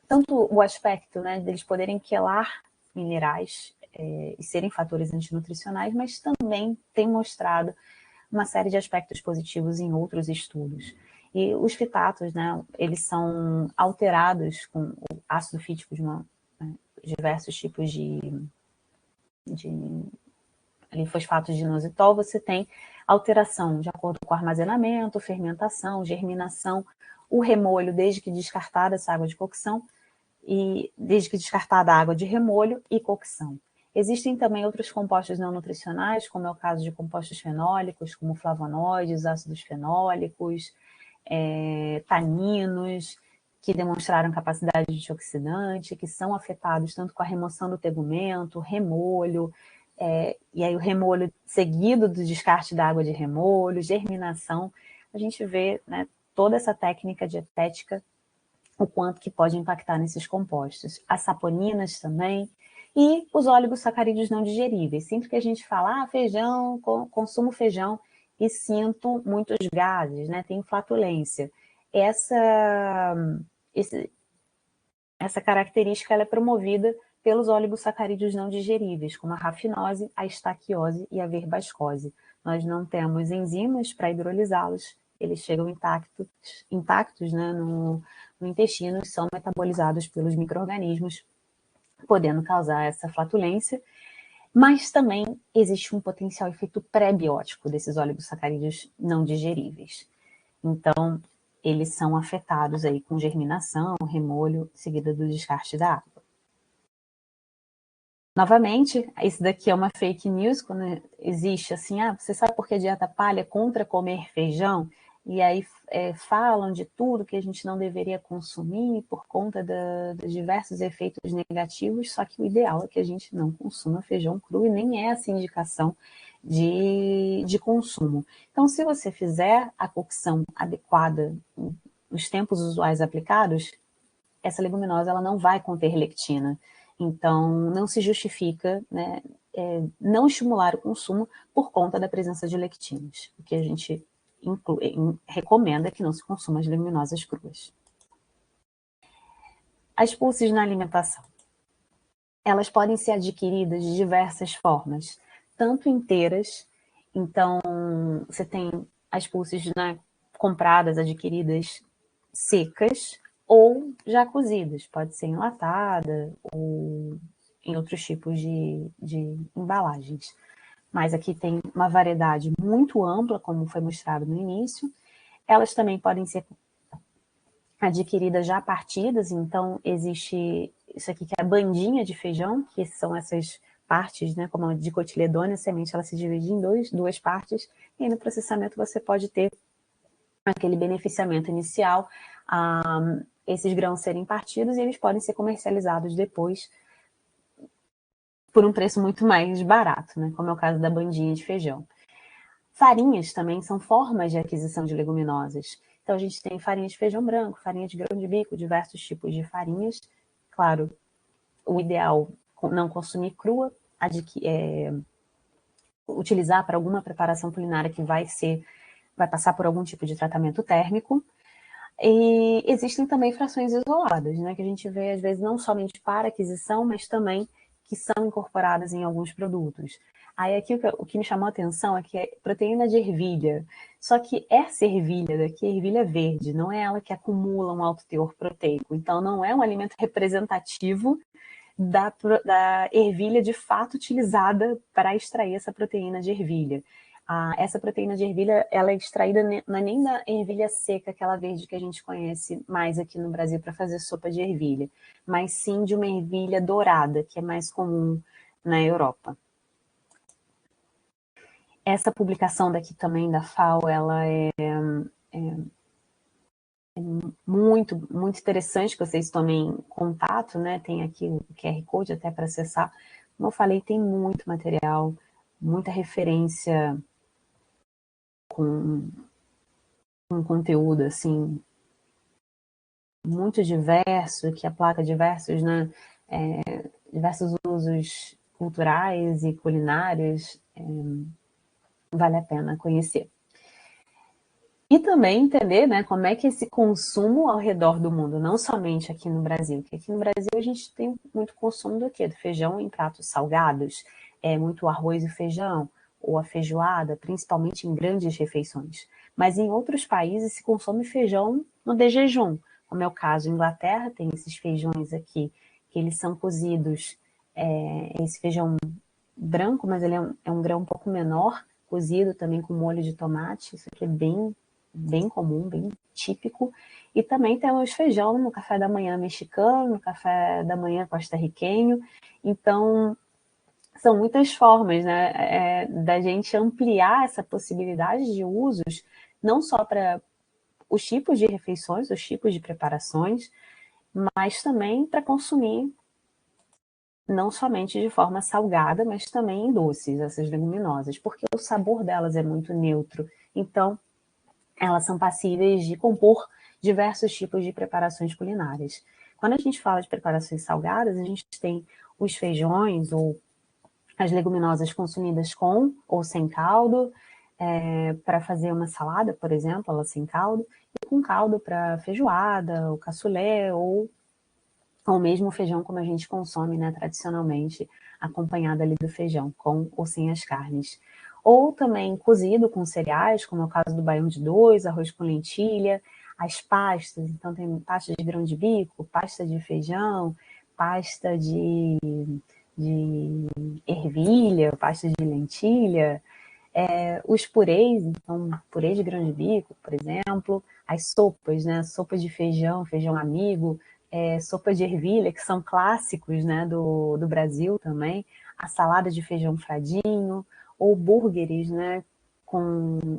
tanto o aspecto, né, deles poderem quelar minerais e serem fatores antinutricionais, mas também tem mostrado uma série de aspectos positivos em outros estudos. E os fitatos, né, eles são alterados com o ácido fítico de diversos tipos de ali, fosfatos de inositol, você tem alteração de acordo com o armazenamento, fermentação, germinação, o remolho, desde que descartada essa água de cocção, e desde que descartada a água de remolho e cocção. Existem também outros compostos não nutricionais, como é o caso de compostos fenólicos, como flavonoides, ácidos fenólicos, taninos, que demonstraram capacidade antioxidante, que são afetados tanto com a remoção do tegumento, remolho, e aí o remolho seguido do descarte da água de remolho, germinação. A gente vê, né, toda essa técnica dietética, o quanto que pode impactar nesses compostos. As saponinas também, e os oligosacarídeos não digeríveis. Sempre que a gente fala, feijão, consumo feijão e sinto muitos gases, né? Tenho flatulência. Essa característica ela é promovida pelos oligosacarídeos não digeríveis, como a rafinose, a estaquiose e a verbascose. Nós não temos enzimas para hidrolisá-los, eles chegam intactos, né, no intestino e são metabolizados pelos micro-organismos, podendo causar essa flatulência. Mas também existe um potencial efeito pré-biótico desses oligosacarídeos não digeríveis. Então, eles são afetados aí com germinação, remolho, seguida do descarte da água. Novamente, isso daqui é uma fake news, quando existe assim, você sabe por que a dieta paleo é contra comer feijão? E aí falam de tudo que a gente não deveria consumir por conta dos diversos efeitos negativos, só que o ideal é que a gente não consuma feijão cru e nem é essa indicação de consumo. Então, se você fizer a cocção adequada nos tempos usuais aplicados, essa leguminosa ela não vai conter lectina. Então, não se justifica, né, não estimular o consumo por conta da presença de lectinas. O que a gente recomenda que não se consuma as leguminosas cruas. As pulses na alimentação. Elas podem ser adquiridas de diversas formas, tanto inteiras, então você tem as pulses, né, compradas, adquiridas secas, ou já cozidas, pode ser enlatada ou em outros tipos de embalagens. Mas aqui tem uma variedade muito ampla, como foi mostrado no início. Elas também podem ser adquiridas já partidas, então existe isso aqui que é a bandinha de feijão, que são essas partes, né, como a dicotiledônia, a semente ela se divide em duas partes, e aí no processamento você pode ter aquele beneficiamento inicial, esses grãos serem partidos e eles podem ser comercializados depois por um preço muito mais barato, né? Como é o caso da bandinha de feijão. Farinhas também são formas de aquisição de leguminosas. Então, a gente tem farinha de feijão branco, farinha de grão de bico, diversos tipos de farinhas. Claro, o ideal não consumir crua, utilizar para alguma preparação culinária que vai passar por algum tipo de tratamento térmico. E existem também frações isoladas, né, que a gente vê, às vezes, não somente para aquisição, mas também que são incorporadas em alguns produtos. Aí aqui o que me chamou a atenção é que é proteína de ervilha. Só que essa ervilha daqui é ervilha verde, não é ela que acumula um alto teor proteico. Então, não é um alimento representativo da ervilha de fato utilizada para extrair essa proteína de ervilha. Essa proteína de ervilha, ela é extraída não é nem da ervilha seca, aquela verde que a gente conhece mais aqui no Brasil para fazer sopa de ervilha, mas sim de uma ervilha dourada, que é mais comum na Europa. Essa publicação daqui também da FAO, ela é muito, muito interessante que vocês tomem contato, né? Tem aqui o QR Code até para acessar. Como eu falei, tem muito material, muita referência com conteúdo, assim, muito diverso, que aplaca diversos, né, diversos usos culturais e culinários, vale a pena conhecer. E também entender, né, como é que esse consumo ao redor do mundo, não somente aqui no Brasil, porque aqui no Brasil a gente tem muito consumo do quê? Do feijão em pratos salgados, muito arroz e feijão, ou a feijoada, principalmente em grandes refeições. Mas em outros países se consome feijão no de jejum, como é o caso da Inglaterra, tem esses feijões aqui, que eles são cozidos, esse feijão branco, mas ele é um grão um pouco menor, cozido também com molho de tomate, isso aqui é bem comum, bem típico. E também temos feijão no café da manhã mexicano, no café da manhã costarriquenho. Então, são muitas formas, né, da gente ampliar essa possibilidade de usos, não só para os tipos de refeições, os tipos de preparações, mas também para consumir não somente de forma salgada, mas também em doces, essas leguminosas, porque o sabor delas é muito neutro. Então, elas são passíveis de compor diversos tipos de preparações culinárias. Quando a gente fala de preparações salgadas, a gente tem os feijões ou as leguminosas consumidas com ou sem caldo, para fazer uma salada, por exemplo, ela sem caldo, e com caldo para feijoada, o cassoulet, ou mesmo o feijão como a gente consome, né, tradicionalmente, acompanhado ali do feijão, com ou sem as carnes. Ou também cozido com cereais, como é o caso do baião de dois, arroz com lentilha, as pastas, então tem pasta de grão de bico, pasta de feijão, pasta de ervilha, pasta de lentilha, Os purês, então, purê de grão de bico, por exemplo, as sopas, né? Sopa de feijão, feijão amigo, sopa de ervilha, que são clássicos, né, do Brasil também, a salada de feijão fradinho, ou burgers, né,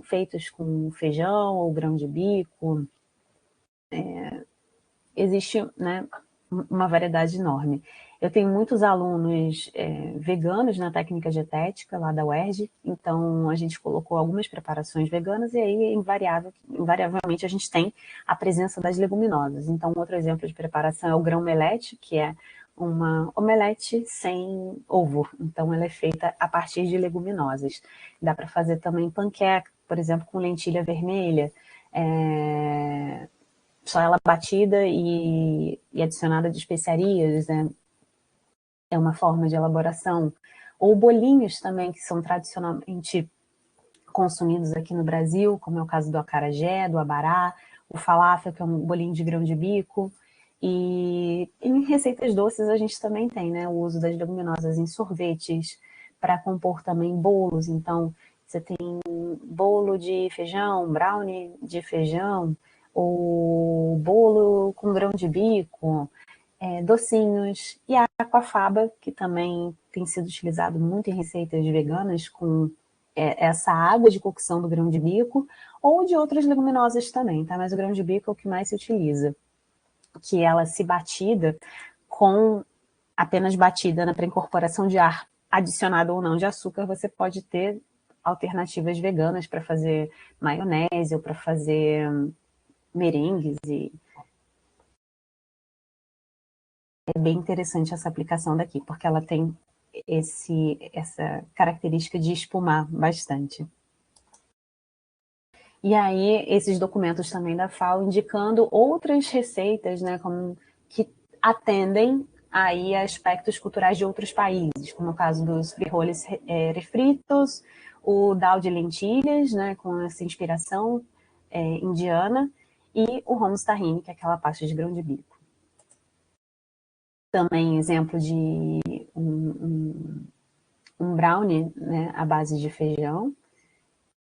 feitos com feijão ou grão de bico. Existe, né, uma variedade enorme. Eu tenho muitos alunos veganos na técnica dietética lá da UERJ, então a gente colocou algumas preparações veganas e aí invariavelmente a gente tem a presença das leguminosas. Então outro exemplo de preparação é o grão omelete, que é uma omelete sem ovo, então ela é feita a partir de leguminosas. Dá para fazer também panqueca, por exemplo, com lentilha vermelha, só ela batida e adicionada de especiarias, né? É uma forma de elaboração. Ou bolinhos também, que são tradicionalmente consumidos aqui no Brasil, como é o caso do acarajé, do abará, o falafel, que é um bolinho de grão de bico. E em receitas doces a gente também tem, né, o uso das leguminosas em sorvetes, para compor também bolos. Então, você tem bolo de feijão, brownie de feijão, ou bolo com grão de bico, docinhos, e a aquafaba, que também tem sido utilizado muito em receitas veganas, com essa água de cocção do grão de bico, ou de outras leguminosas também, tá? Mas o grão de bico é o que mais se utiliza, que ela se batida com apenas batida na pré-incorporação de ar, adicionado ou não de açúcar, você pode ter alternativas veganas para fazer maionese ou para fazer merengues, e é bem interessante essa aplicação daqui, porque ela tem essa característica de espumar bastante. E aí, esses documentos também da FAO indicando outras receitas, né, que atendem aí a aspectos culturais de outros países, como o caso dos frijoles refritos, o dal de lentilhas, né, com essa inspiração indiana, e o hummus tahini, que é aquela pasta de grão de bico. Também exemplo de um brownie, né, à base de feijão.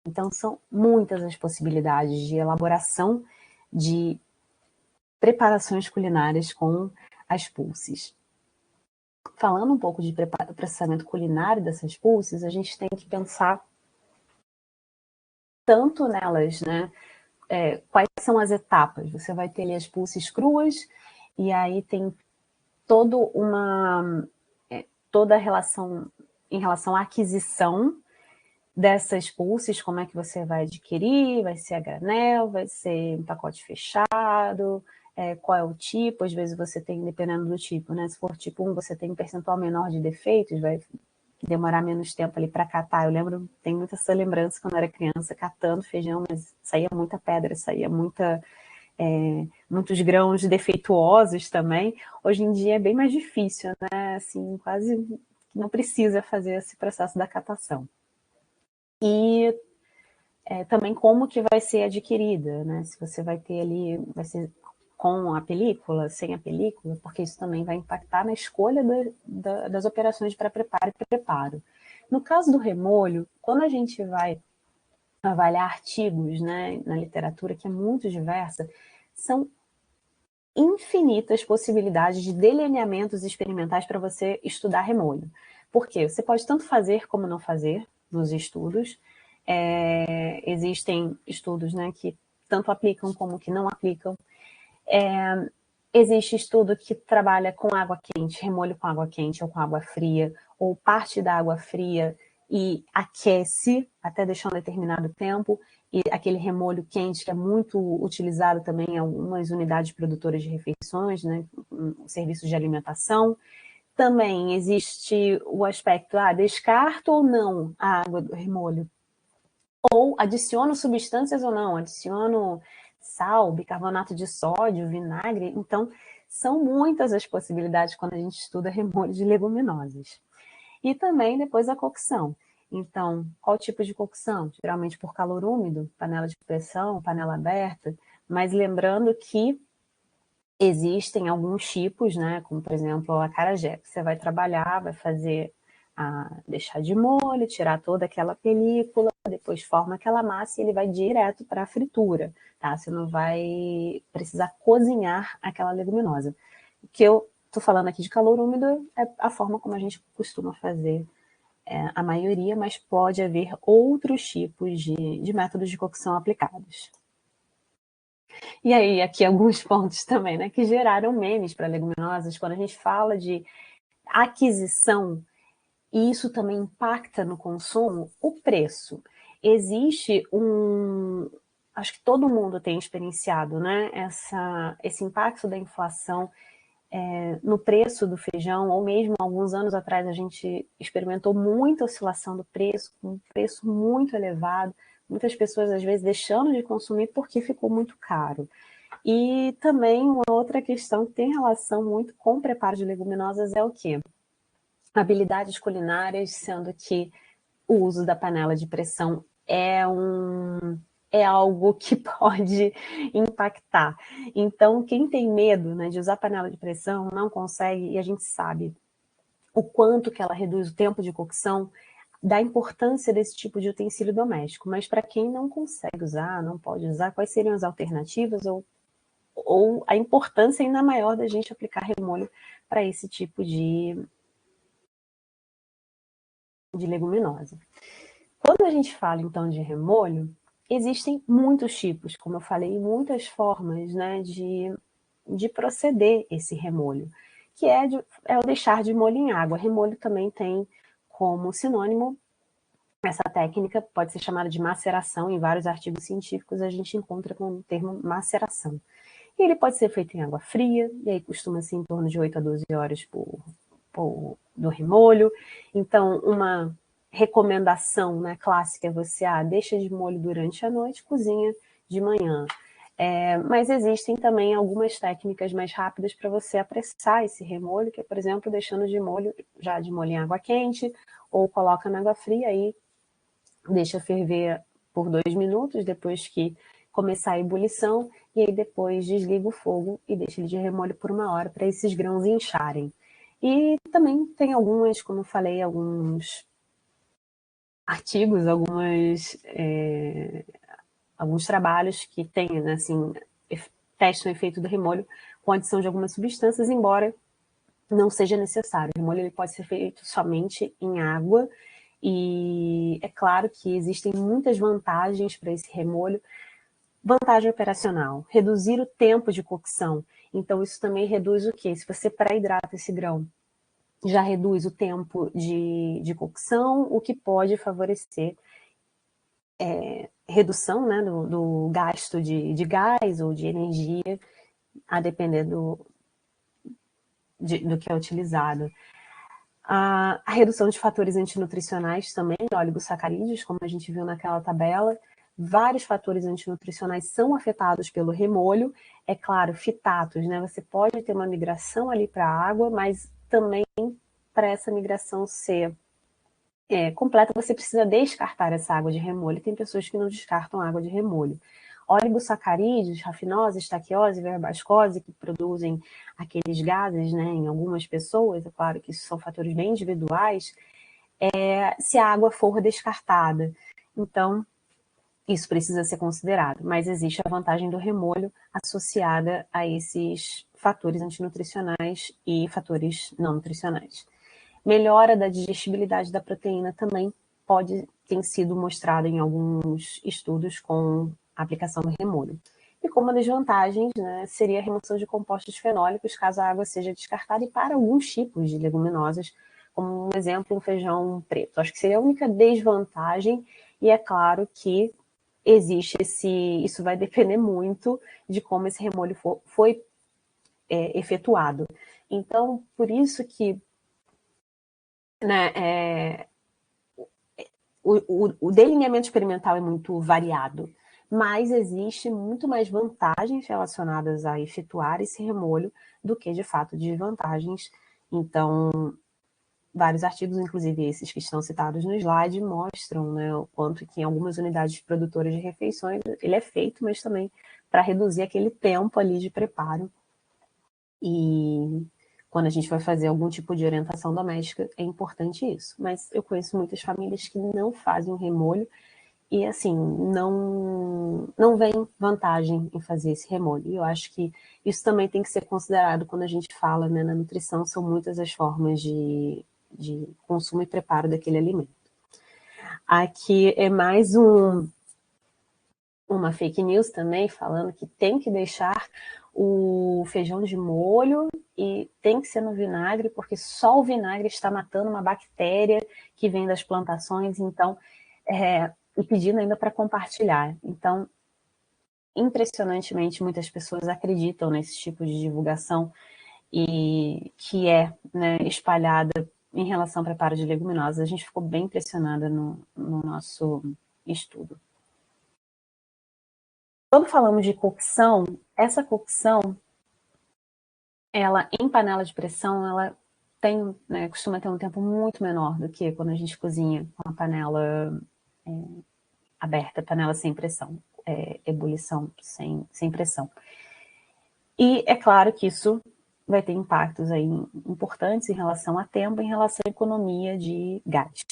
Então, são muitas as possibilidades de elaboração de preparações culinárias com as pulses. Falando um pouco de processamento culinário dessas pulses, a gente tem que pensar tanto nelas, né? Quais são as etapas? Você vai ter ali as pulses cruas, e aí tem toda a relação em relação à aquisição dessas pulses, como é que você vai adquirir, vai ser a granel, vai ser em pacote fechado, qual é o tipo, às vezes você tem, dependendo do tipo, né? Se for tipo 1, você tem um percentual menor de defeitos, vai demorar menos tempo ali para catar. Eu lembro, tenho muita essa lembrança quando eu era criança, catando feijão, mas saía muita pedra, saía muitos grãos defeituosos também. Hoje em dia é bem mais difícil, né? Assim, quase não precisa fazer esse processo da catação. E também como que vai ser adquirida, né? Se você vai ter ali, vai ser com a película, sem a película, porque isso também vai impactar na escolha das operações de pré-preparo e preparo. No caso do remolho, quando a gente vai avaliar artigos, né, na literatura, que é muito diversa, são infinitas possibilidades de delineamentos experimentais para você estudar remolho. Por quê? Você pode tanto fazer como não fazer nos estudos. Existem estudos, né, que tanto aplicam como que não aplicam. Existe estudo que trabalha com água quente, remolho com água quente ou com água fria, ou parte da água fria e aquece até deixar um determinado tempo, e aquele remolho quente que é muito utilizado também em algumas unidades produtoras de refeições, né, serviços de alimentação. Também existe o aspecto, descarto ou não a água do remolho, ou adiciono substâncias ou não, adiciono sal, bicarbonato de sódio, vinagre. Então, são muitas as possibilidades quando a gente estuda remolho de leguminosas. E também depois a cocção. Então, qual tipo de cocção? Geralmente por calor úmido, panela de pressão, panela aberta, mas lembrando que existem alguns tipos, né, como por exemplo o acarajé, que você vai trabalhar, vai fazer a deixar de molho, tirar toda aquela película, depois forma aquela massa e ele vai direto para a fritura, tá? Você não vai precisar cozinhar aquela leguminosa. O que eu estou falando aqui de calor úmido é a forma como a gente costuma fazer a maioria, mas pode haver outros tipos de métodos de cocção aplicados. E aí, aqui alguns pontos também, né, que geraram memes para leguminosas, quando a gente fala de aquisição, e isso também impacta no consumo, o preço. Existe acho que todo mundo tem experienciado, né, esse impacto da inflação no preço do feijão, ou mesmo alguns anos atrás a gente experimentou muita oscilação do preço, com um preço muito elevado, muitas pessoas às vezes deixando de consumir porque ficou muito caro. E também uma outra questão que tem relação muito com o preparo de leguminosas é o quê? Habilidades culinárias, sendo que o uso da panela de pressão é algo que pode impactar. Então, quem tem medo, né, de usar panela de pressão não consegue, e a gente sabe o quanto que ela reduz o tempo de cocção, da importância desse tipo de utensílio doméstico. Mas para quem não consegue usar, não pode usar, quais seriam as alternativas ou a importância ainda maior da gente aplicar remolho para esse tipo de leguminosa? Quando a gente fala, então, de remolho, existem muitos tipos, como eu falei, muitas formas, né, de proceder esse remolho, que é o deixar de molho em água. Remolho também tem como sinônimo, essa técnica pode ser chamada de maceração, em vários artigos científicos a gente encontra com o termo maceração. E ele pode ser feito em água fria, e aí costuma-se em torno de 8 a 12 horas do remolho. Então, uma recomendação, né, clássica é você deixa de molho durante a noite, cozinha de manhã. Mas existem também algumas técnicas mais rápidas para você apressar esse remolho, que é, por exemplo, deixando de molho em água quente, ou coloca na água fria, aí deixa ferver por 2 minutos, depois que começar a ebulição, e aí depois desliga o fogo e deixa ele de remolho por 1 hora para esses grãos incharem. E também tem algumas, como eu falei, alguns artigos, alguns trabalhos que têm, né, assim, testam o efeito do remolho com adição de algumas substâncias, embora não seja necessário. O remolho ele pode ser feito somente em água, e é claro que existem muitas vantagens para esse remolho. Vantagem operacional, reduzir o tempo de cocção. Então, isso também reduz o quê? Se você pré-hidrata esse grão, já reduz o tempo de cocção, o que pode favorecer redução, né, do gasto de gás ou de energia, a depender do que é utilizado. A redução de fatores antinutricionais também, oligosacarídeos, como a gente viu naquela tabela. Vários fatores antinutricionais são afetados pelo remolho. É claro, fitatos, né? Você pode ter uma migração ali para a água, mas também para essa migração ser completa, você precisa descartar essa água de remolho. Tem pessoas que não descartam água de remolho. Oligosacarídeos, rafinose, estaquiose, verbascose, que produzem aqueles gases, né, em algumas pessoas, é claro que isso são fatores bem individuais, se a água for descartada. Então, isso precisa ser considerado, mas existe a vantagem do remolho associada a esses fatores antinutricionais e fatores não nutricionais. Melhora da digestibilidade da proteína também tem sido mostrada em alguns estudos com a aplicação do remolho. E como desvantagens, né, seria a remoção de compostos fenólicos caso a água seja descartada, e para alguns tipos de leguminosas, como um exemplo, um feijão preto. Acho que seria a única desvantagem, e é claro que existe isso vai depender muito de como esse remolho foi efetuado. Então, por isso que, né, o delineamento experimental é muito variado, mas existe muito mais vantagens relacionadas a efetuar esse remolho do que, de fato, desvantagens. Então, vários artigos, inclusive esses que estão citados no slide, mostram, né, o quanto que em algumas unidades produtoras de refeições ele é feito, mas também para reduzir aquele tempo ali de preparo e quando a gente vai fazer algum tipo de orientação doméstica, é importante isso. Mas eu conheço muitas famílias que não fazem o remolho e, assim, não vem vantagem em fazer esse remolho. E eu acho que isso também tem que ser considerado quando a gente fala, né, na nutrição, são muitas as formas de consumo e preparo daquele alimento. Aqui é mais uma fake news também, falando que tem que deixar o feijão de molho e tem que ser no vinagre, porque só o vinagre está matando uma bactéria que vem das plantações, então, e pedindo ainda para compartilhar. Então, impressionantemente, muitas pessoas acreditam nesse tipo de divulgação e que é, né, espalhada em relação ao preparo de leguminosas. A gente ficou bem impressionada no nosso estudo. Quando falamos de cocção, essa cocção, ela em panela de pressão, ela tem, né, costuma ter um tempo muito menor do que quando a gente cozinha com a panela aberta, panela sem pressão, ebulição sem pressão. E é claro que isso vai ter impactos aí importantes em relação a tempo, em relação à economia de gás.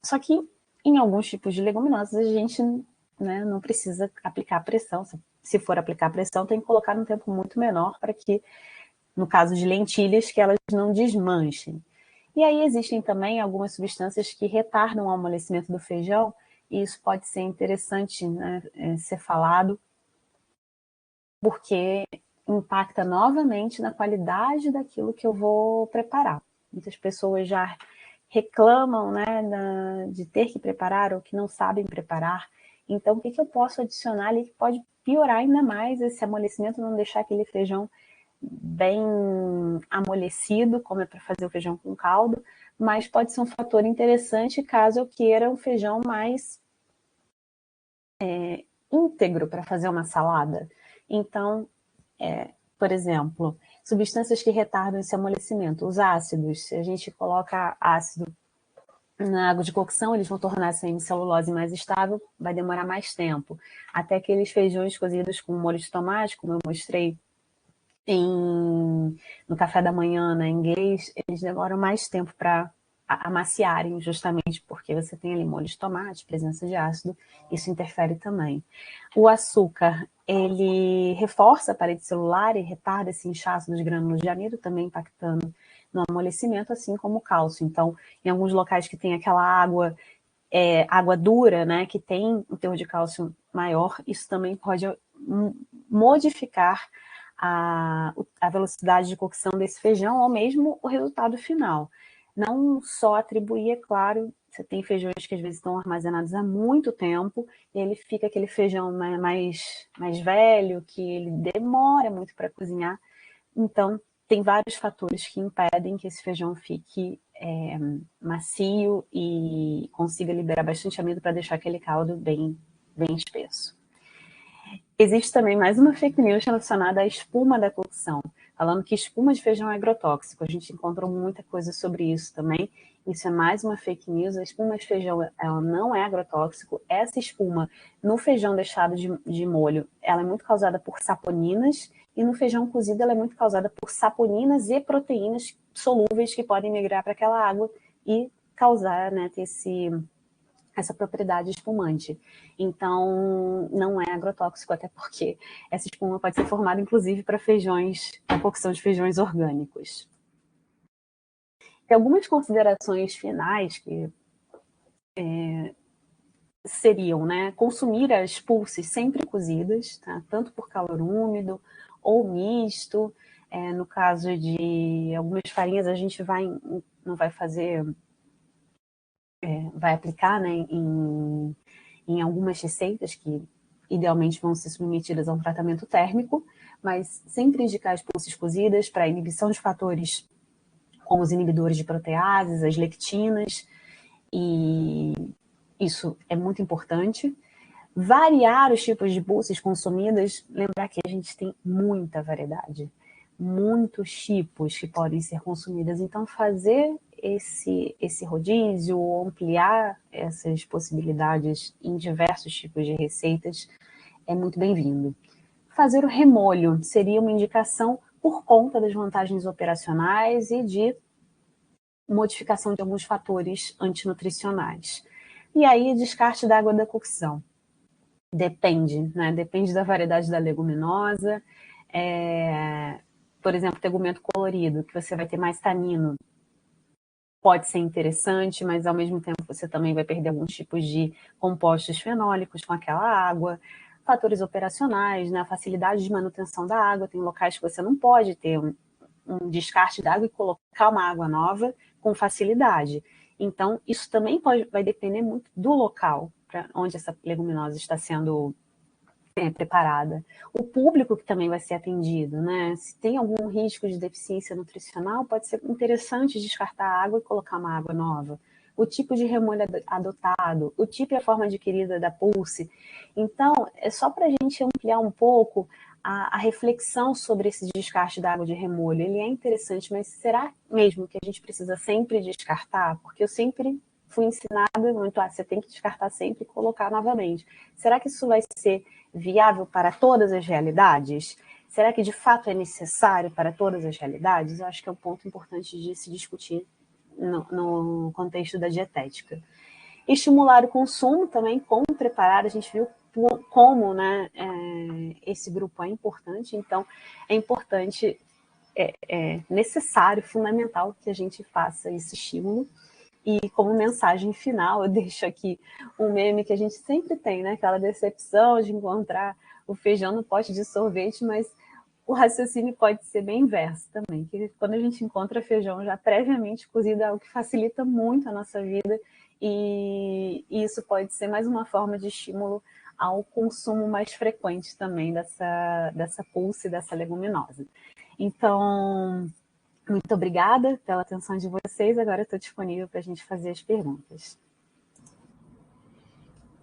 Só que em alguns tipos de leguminosas a gente, né, não precisa aplicar pressão. Se for aplicar pressão, tem que colocar num tempo muito menor para que, no caso de lentilhas, que elas não desmanchem. E aí existem também algumas substâncias que retardam o amolecimento do feijão, e isso pode ser interessante, né, ser falado, porque impacta novamente na qualidade daquilo que eu vou preparar. Muitas pessoas já reclamam, né, de ter que preparar ou que não sabem preparar. Então, o que eu posso adicionar ali que pode piorar ainda mais esse amolecimento, não deixar aquele feijão bem amolecido, como é para fazer o feijão com caldo, mas pode ser um fator interessante caso eu queira um feijão mais íntegro para fazer uma salada. Então, por exemplo, substâncias que retardam esse amolecimento, os ácidos, se a gente coloca ácido na água de cocção, eles vão tornar essa hemicelulose mais estável, vai demorar mais tempo. Até aqueles feijões cozidos com molho de tomate, como eu mostrei no café da manhã, na inglês, eles demoram mais tempo para amaciarem, justamente porque você tem ali molho de tomate, presença de ácido, isso interfere também. O açúcar, ele reforça a parede celular e retarda esse inchaço dos grânulos de amido, também impactando no amolecimento, assim como o cálcio. Então, em alguns locais que tem aquela água dura, né, que tem um teor de cálcio maior, isso também pode modificar a velocidade de cocção desse feijão ou mesmo o resultado final. Não só atribuir, é claro, você tem feijões que às vezes estão armazenados há muito tempo e ele fica aquele feijão mais velho, que ele demora muito para cozinhar. Então, tem vários fatores que impedem que esse feijão fique macio e consiga liberar bastante amido para deixar aquele caldo bem espesso. Existe também mais uma fake news relacionada à espuma da cocção, falando que espuma de feijão é agrotóxico. A gente encontrou muita coisa sobre isso também. Isso é mais uma fake news. A espuma de feijão, ela não é agrotóxico. Essa espuma no feijão deixado de molho, ela é muito causada por saponinas, e no feijão cozido ela é muito causada por saponinas e proteínas solúveis que podem migrar para aquela água e causar, né, ter essa propriedade espumante. Então, não é agrotóxico, até porque essa espuma pode ser formada, inclusive, para a cocção de feijões orgânicos. Tem algumas considerações finais que seriam, né, consumir as pulses sempre cozidas, tá? Tanto por calor úmido ou misto. No caso de algumas farinhas, a gente não vai fazer... vai aplicar, né, em algumas receitas que idealmente vão ser submetidas a um tratamento térmico, mas sempre indicar as pulses cozidas para inibição de fatores como os inibidores de proteases, as lectinas, e isso é muito importante. Variar os tipos de pulses consumidas, lembrar que a gente tem muita variedade, muitos tipos que podem ser consumidas, então fazer esse rodízio, ampliar essas possibilidades em diversos tipos de receitas é muito bem-vindo. Fazer o remolho seria uma indicação por conta das vantagens operacionais e de modificação de alguns fatores antinutricionais. E aí, descarte da água da cocção. Depende, né? Depende da variedade da leguminosa. Por exemplo, tegumento colorido, que você vai ter mais tanino, pode ser interessante, mas ao mesmo tempo você também vai perder alguns tipos de compostos fenólicos com aquela água. Fatores operacionais, né? A facilidade de manutenção da água. Tem locais que você não pode ter um descarte da água e colocar uma água nova com facilidade. Então, isso também vai depender muito do local para onde essa leguminosa está sendo preparada. O público que também vai ser atendido, né? Se tem algum risco de deficiência nutricional, pode ser interessante descartar a água e colocar uma água nova. O tipo de remolho adotado, o tipo e a forma adquirida da pulse. Então, é só para a gente ampliar um pouco a reflexão sobre esse descarte da água de remolho. Ele é interessante, mas será mesmo que a gente precisa sempre descartar? Porque eu sempre fui ensinada muito, você tem que descartar sempre e colocar novamente. Será que isso vai ser viável para todas as realidades? Será que de fato é necessário para todas as realidades? Eu acho que é um ponto importante de se discutir no contexto da dietética. Estimular o consumo também, como preparar, a gente viu como, né, esse grupo é importante, então é importante, necessário, fundamental que a gente faça esse estímulo. E como mensagem final, eu deixo aqui um meme que a gente sempre tem, né? Aquela decepção de encontrar o feijão no pote de sorvete, mas o raciocínio pode ser bem inverso também, que quando a gente encontra feijão já previamente cozido, é algo que facilita muito a nossa vida, e isso pode ser mais uma forma de estímulo ao consumo mais frequente também dessa pulse, dessa leguminosa. Então, muito obrigada pela atenção de vocês. Agora eu estou disponível para a gente fazer as perguntas.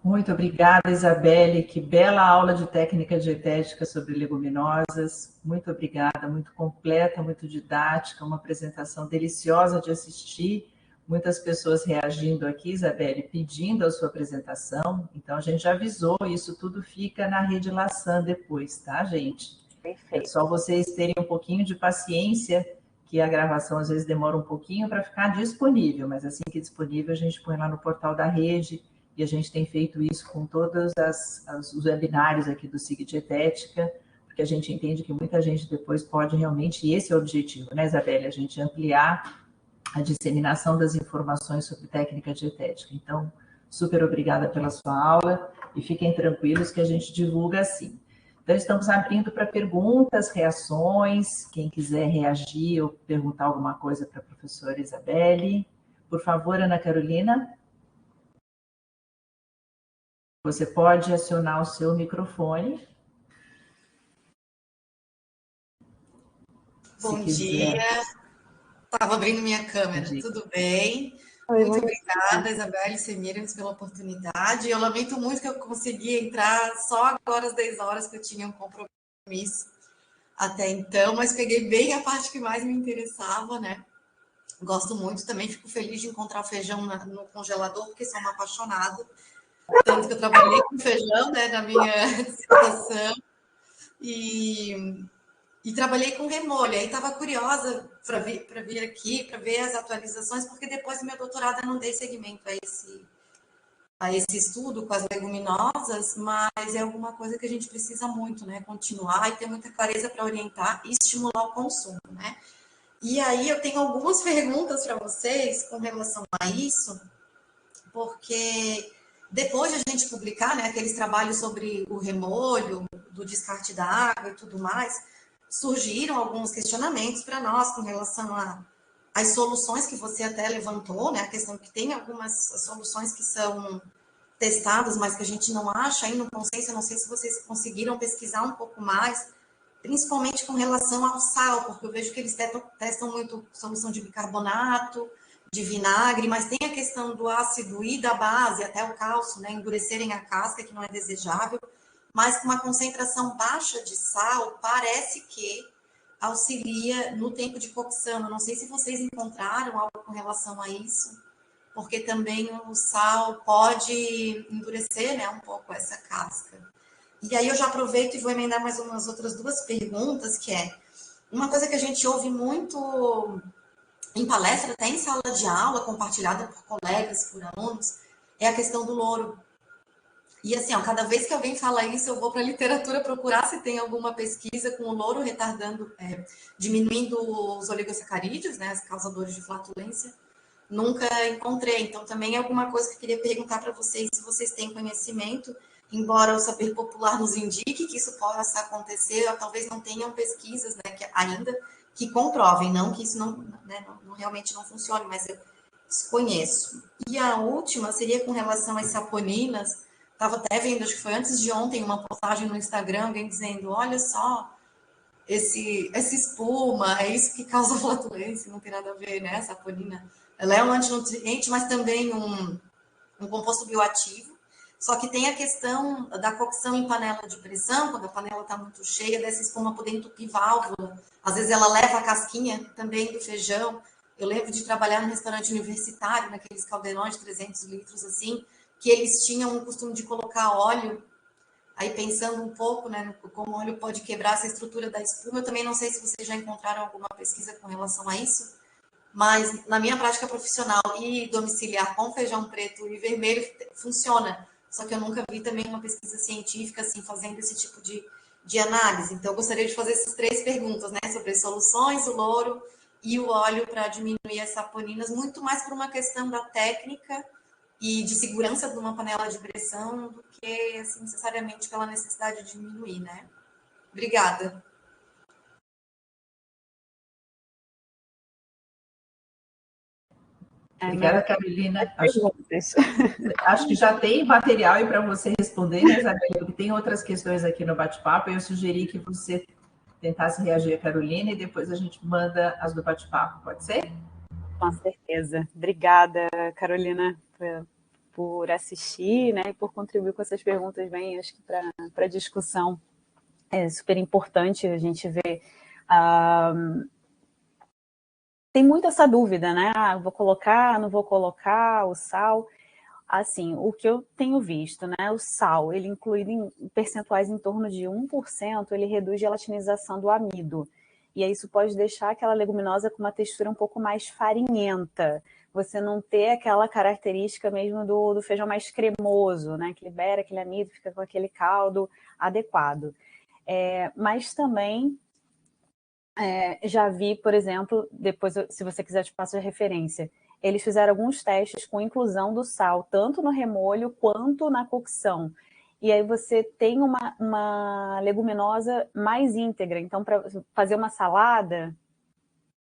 Muito obrigada, Isabelle. Que bela aula de técnica dietética sobre leguminosas. Muito obrigada, muito completa, muito didática, uma apresentação deliciosa de assistir. Muitas pessoas reagindo aqui, Isabelle, pedindo a sua apresentação. Então, a gente já avisou, isso tudo fica na rede Laçã depois, tá, gente? Perfeito. É só vocês terem um pouquinho de paciência, que a gravação às vezes demora um pouquinho para ficar disponível, mas assim que disponível a gente põe lá no portal da rede, e a gente tem feito isso com todos os webinários aqui do SIG Dietética, porque a gente entende que muita gente depois pode realmente, e esse é o objetivo, né, Isabelle, a gente ampliar a disseminação das informações sobre técnica dietética. Então, super obrigada pela sua aula, e fiquem tranquilos que a gente divulga assim. Então, estamos abrindo para perguntas, reações, quem quiser reagir ou perguntar alguma coisa para a professora Isabelle. Por favor, Ana Carolina. Você pode acionar o seu microfone. Bom dia. Estava abrindo minha câmera. Tudo bem? Oi, muito obrigada, Isabelle Semiramis, pela oportunidade. Eu lamento muito que eu consegui entrar só agora às 10 horas, que eu tinha um compromisso até então, mas peguei bem a parte que mais me interessava, né? Gosto muito, também fico feliz de encontrar o feijão no congelador, porque sou uma apaixonada. Tanto que eu trabalhei com feijão, né, na minha dissertação. E trabalhei com remolho. Aí estava curiosa para vir aqui, para ver as atualizações, porque depois do meu doutorado eu não dei seguimento a esse estudo com as leguminosas, mas é alguma coisa que a gente precisa muito, né? Continuar e ter muita clareza para orientar e estimular o consumo, né? E aí eu tenho algumas perguntas para vocês com relação a isso, porque depois de a gente publicar, né, aqueles trabalhos sobre o remolho, do descarte da água e tudo mais, surgiram alguns questionamentos para nós com relação às soluções que você até levantou, né? A questão que tem algumas soluções que são testadas, mas que a gente não acha aí no consenso. Eu não sei se vocês conseguiram pesquisar um pouco mais, principalmente com relação ao sal, porque eu vejo que eles testam muito solução de bicarbonato, de vinagre, mas tem a questão do ácido e da base, até o cálcio, né? Endurecerem a casca, que não é desejável. Mas com uma concentração baixa de sal, parece que auxilia no tempo de cocção. Eu não sei se vocês encontraram algo com relação a isso, porque também o sal pode endurecer, né, um pouco essa casca. E aí eu já aproveito e vou emendar mais umas outras duas perguntas, que é, uma coisa que a gente ouve muito em palestra, até em sala de aula, compartilhada por colegas, por alunos, é a questão do louro. E assim, ó, cada vez que alguém fala isso, eu vou para a literatura procurar se tem alguma pesquisa com o louro retardando, diminuindo os oligosacarídeos, né, os causadores de flatulência. Nunca encontrei. Então, também é alguma coisa que eu queria perguntar para vocês, se vocês têm conhecimento, embora o saber popular nos indique que isso possa acontecer, talvez não tenham pesquisas, né, ainda que comprovem, não que isso não realmente não funcione, mas eu desconheço. E a última seria com relação às saponinas. Estava até vendo, acho que foi antes de ontem, uma postagem no Instagram, alguém dizendo, olha só, essa espuma, é isso que causa flatulência, não tem nada a ver, né? A saponina, ela é um antinutriente, mas também um composto bioativo. Só que tem a questão da cocção em panela de pressão, quando a panela está muito cheia, dessa espuma poder entupir válvula. Às vezes ela leva a casquinha também do feijão. Eu lembro de trabalhar num restaurante universitário, naqueles caldeirões de 300 litros, assim, que eles tinham o costume de colocar óleo. Aí pensando um pouco, né, como o óleo pode quebrar essa estrutura da espuma, eu também não sei se vocês já encontraram alguma pesquisa com relação a isso, mas na minha prática profissional e domiciliar com feijão preto e vermelho funciona. Só que eu nunca vi também uma pesquisa científica assim fazendo esse tipo de análise. Então eu gostaria de fazer essas três perguntas, né, sobre as soluções, o louro e o óleo para diminuir as saponinas, muito mais por uma questão da técnica e de segurança de uma panela de pressão do que assim, necessariamente pela necessidade de diminuir, né? Obrigada. Obrigada, Carolina. Acho que já tem material aí para você responder, né, Isabela? Porque tem outras questões aqui no bate-papo. Eu sugeri que você tentasse reagir a Carolina e depois a gente manda as do bate-papo, pode ser? Com certeza. Obrigada, Carolina, por assistir, né, e por contribuir com essas perguntas bem, acho que para a discussão. É super importante a gente ver. Tem muito essa dúvida, né? Vou colocar, não vou colocar o sal. Assim, o que eu tenho visto, né? O sal, ele incluído em percentuais em torno de 1%, ele reduz a gelatinização do amido. E aí isso pode deixar aquela leguminosa com uma textura um pouco mais farinhenta. Você não ter aquela característica mesmo do feijão mais cremoso, né? Que libera aquele amido, fica com aquele caldo adequado. Mas também já vi, por exemplo, depois, se você quiser, te passo a referência. Eles fizeram alguns testes com inclusão do sal, tanto no remolho quanto na cocção. E aí você tem uma leguminosa mais íntegra. Então, para fazer uma salada,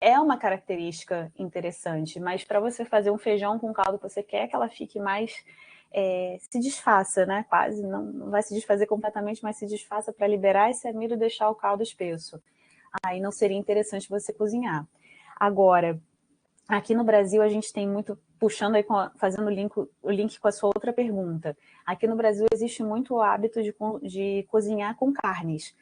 é uma característica interessante. Mas para você fazer um feijão com caldo, você quer que ela fique mais... se desfaça, né? Quase, não vai se desfazer completamente, mas se desfaça para liberar esse amido e deixar o caldo espesso. Aí não seria interessante você cozinhar. Agora, aqui no Brasil a gente tem muito, puxando aí, fazendo o link com a sua outra pergunta. Aqui no Brasil existe muito o hábito de cozinhar com carnes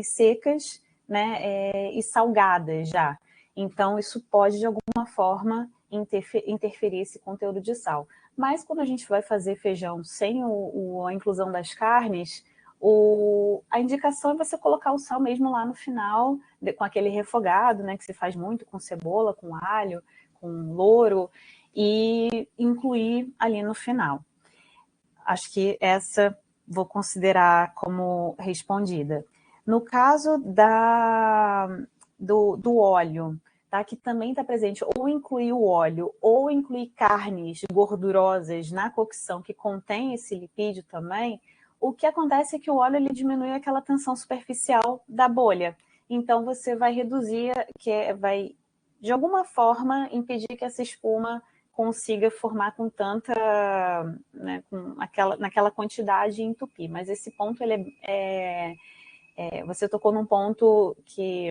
secas, né, e salgadas já. Então isso pode de alguma forma interferir esse conteúdo de sal. Mas quando a gente vai fazer feijão sem a inclusão das carnes, a indicação é você colocar o sal mesmo lá no final, com aquele refogado, né, que se faz muito com cebola, com alho, com louro, e incluir ali no final. Acho que essa vou considerar como respondida. No caso do óleo, tá, que também está presente, ou incluir o óleo, ou incluir carnes gordurosas na cocção que contém esse lipídio também, o que acontece é que o óleo ele diminui aquela tensão superficial da bolha. Então, você vai reduzir, vai, de alguma forma, impedir que essa espuma consiga formar com tanta, né, naquela quantidade e entupir. Mas esse ponto, você tocou num ponto que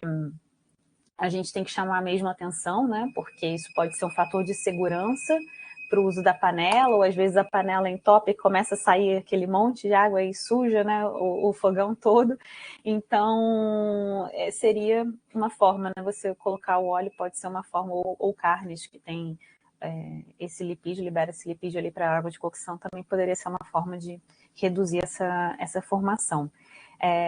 a gente tem que chamar mesmo a atenção, né, porque isso pode ser um fator de segurança para o uso da panela, ou às vezes a panela entope e começa a sair aquele monte de água e suja, né, o fogão todo. Então, seria uma forma, né, você colocar o óleo pode ser uma forma, ou carnes que tem esse lipídio, libera esse lipídio ali para a água de cocção, também poderia ser uma forma de reduzir essa formação.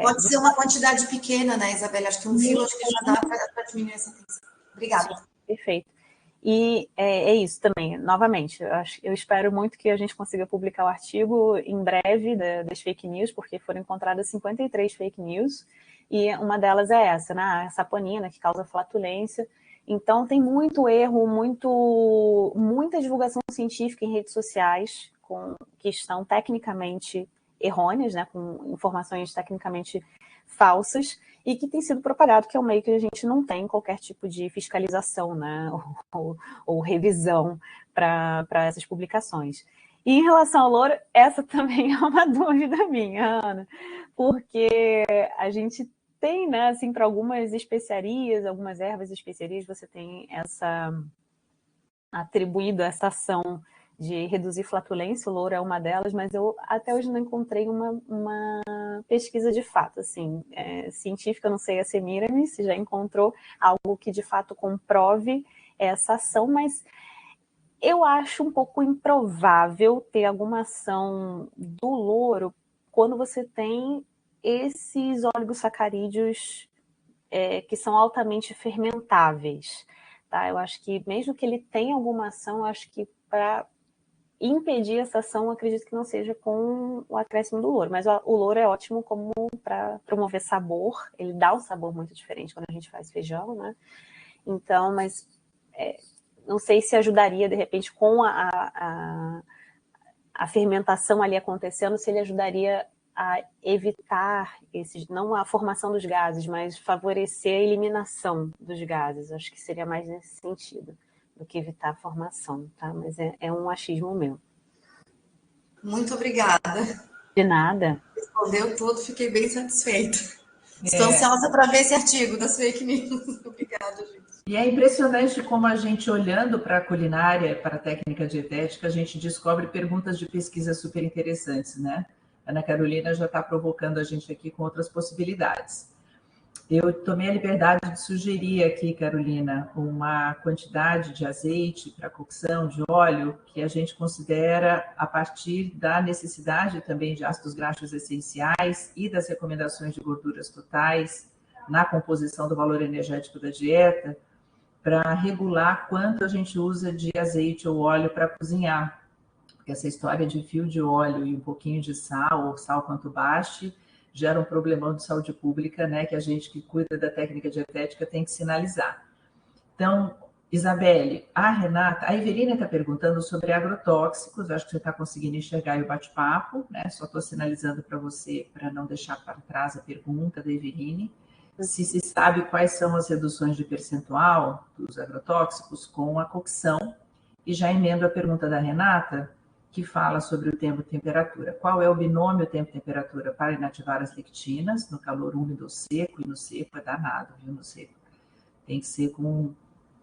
Pode ser uma quantidade pequena, né, Isabela? Acho que 1 quilo acho que já dá para diminuir essa tensão. Obrigada. Sim, perfeito. E é isso também, novamente, eu espero muito que a gente consiga publicar o artigo em breve das fake news, porque foram encontradas 53 fake news, e uma delas é essa, né, a saponina, que causa flatulência. Então, tem muito erro, muita divulgação científica em redes sociais que estão tecnicamente errôneas, né, com informações tecnicamente falsas, e que tem sido propagado, que é um meio que a gente não tem qualquer tipo de fiscalização, né, ou revisão para essas publicações. E em relação ao louro, essa também é uma dúvida minha, Ana, porque a gente tem, né, assim, para algumas especiarias, algumas ervas e especiarias, você tem atribuído essa ação de reduzir flatulência, o louro é uma delas, mas eu até hoje não encontrei uma pesquisa de fato, assim, científica, não sei a Semiramis, se já encontrou algo que de fato comprove essa ação, mas eu acho um pouco improvável ter alguma ação do louro quando você tem esses oligosacarídeos que são altamente fermentáveis, tá? Eu acho que mesmo que ele tenha alguma ação, eu acho que para impedir essa ação, eu acredito que não seja com o acréscimo do louro, mas o louro é ótimo como para promover sabor, ele dá um sabor muito diferente quando a gente faz feijão, né? Então, mas não sei se ajudaria, de repente, com a fermentação ali acontecendo, se ele ajudaria a evitar não a formação dos gases, mas favorecer a eliminação dos gases. Acho que seria mais nesse sentido do que evitar a formação, tá? Mas é um achismo meu. Muito obrigada. De nada. Respondeu tudo, fiquei bem satisfeita. Estou ansiosa para ver esse artigo das fake news. Obrigada, gente. E é impressionante como a gente, olhando para a culinária, para a técnica dietética, a gente descobre perguntas de pesquisa super interessantes, né? Ana Carolina já está provocando a gente aqui com outras possibilidades. Eu tomei a liberdade de sugerir aqui, Carolina, uma quantidade de azeite para cocção, de óleo, que a gente considera a partir da necessidade também de ácidos graxos essenciais e das recomendações de gorduras totais na composição do valor energético da dieta, para regular quanto a gente usa de azeite ou óleo para cozinhar. Porque essa história de fio de óleo e um pouquinho de sal, ou sal quanto baste, gera um problemão de saúde pública, né, que a gente que cuida da técnica dietética tem que sinalizar. Então, Isabelle, a Renata, a Everina está perguntando sobre agrotóxicos, acho que você está conseguindo enxergar aí o bate-papo, né, só estou sinalizando para você, para não deixar para trás a pergunta da Everine, se sabe quais são as reduções de percentual dos agrotóxicos com a cocção, e já emendo a pergunta da Renata, que fala sobre o tempo e temperatura. Qual é o binômio tempo-temperatura para inativar as lectinas no calor úmido ou seco? E no seco é danado, viu? No seco tem que ser com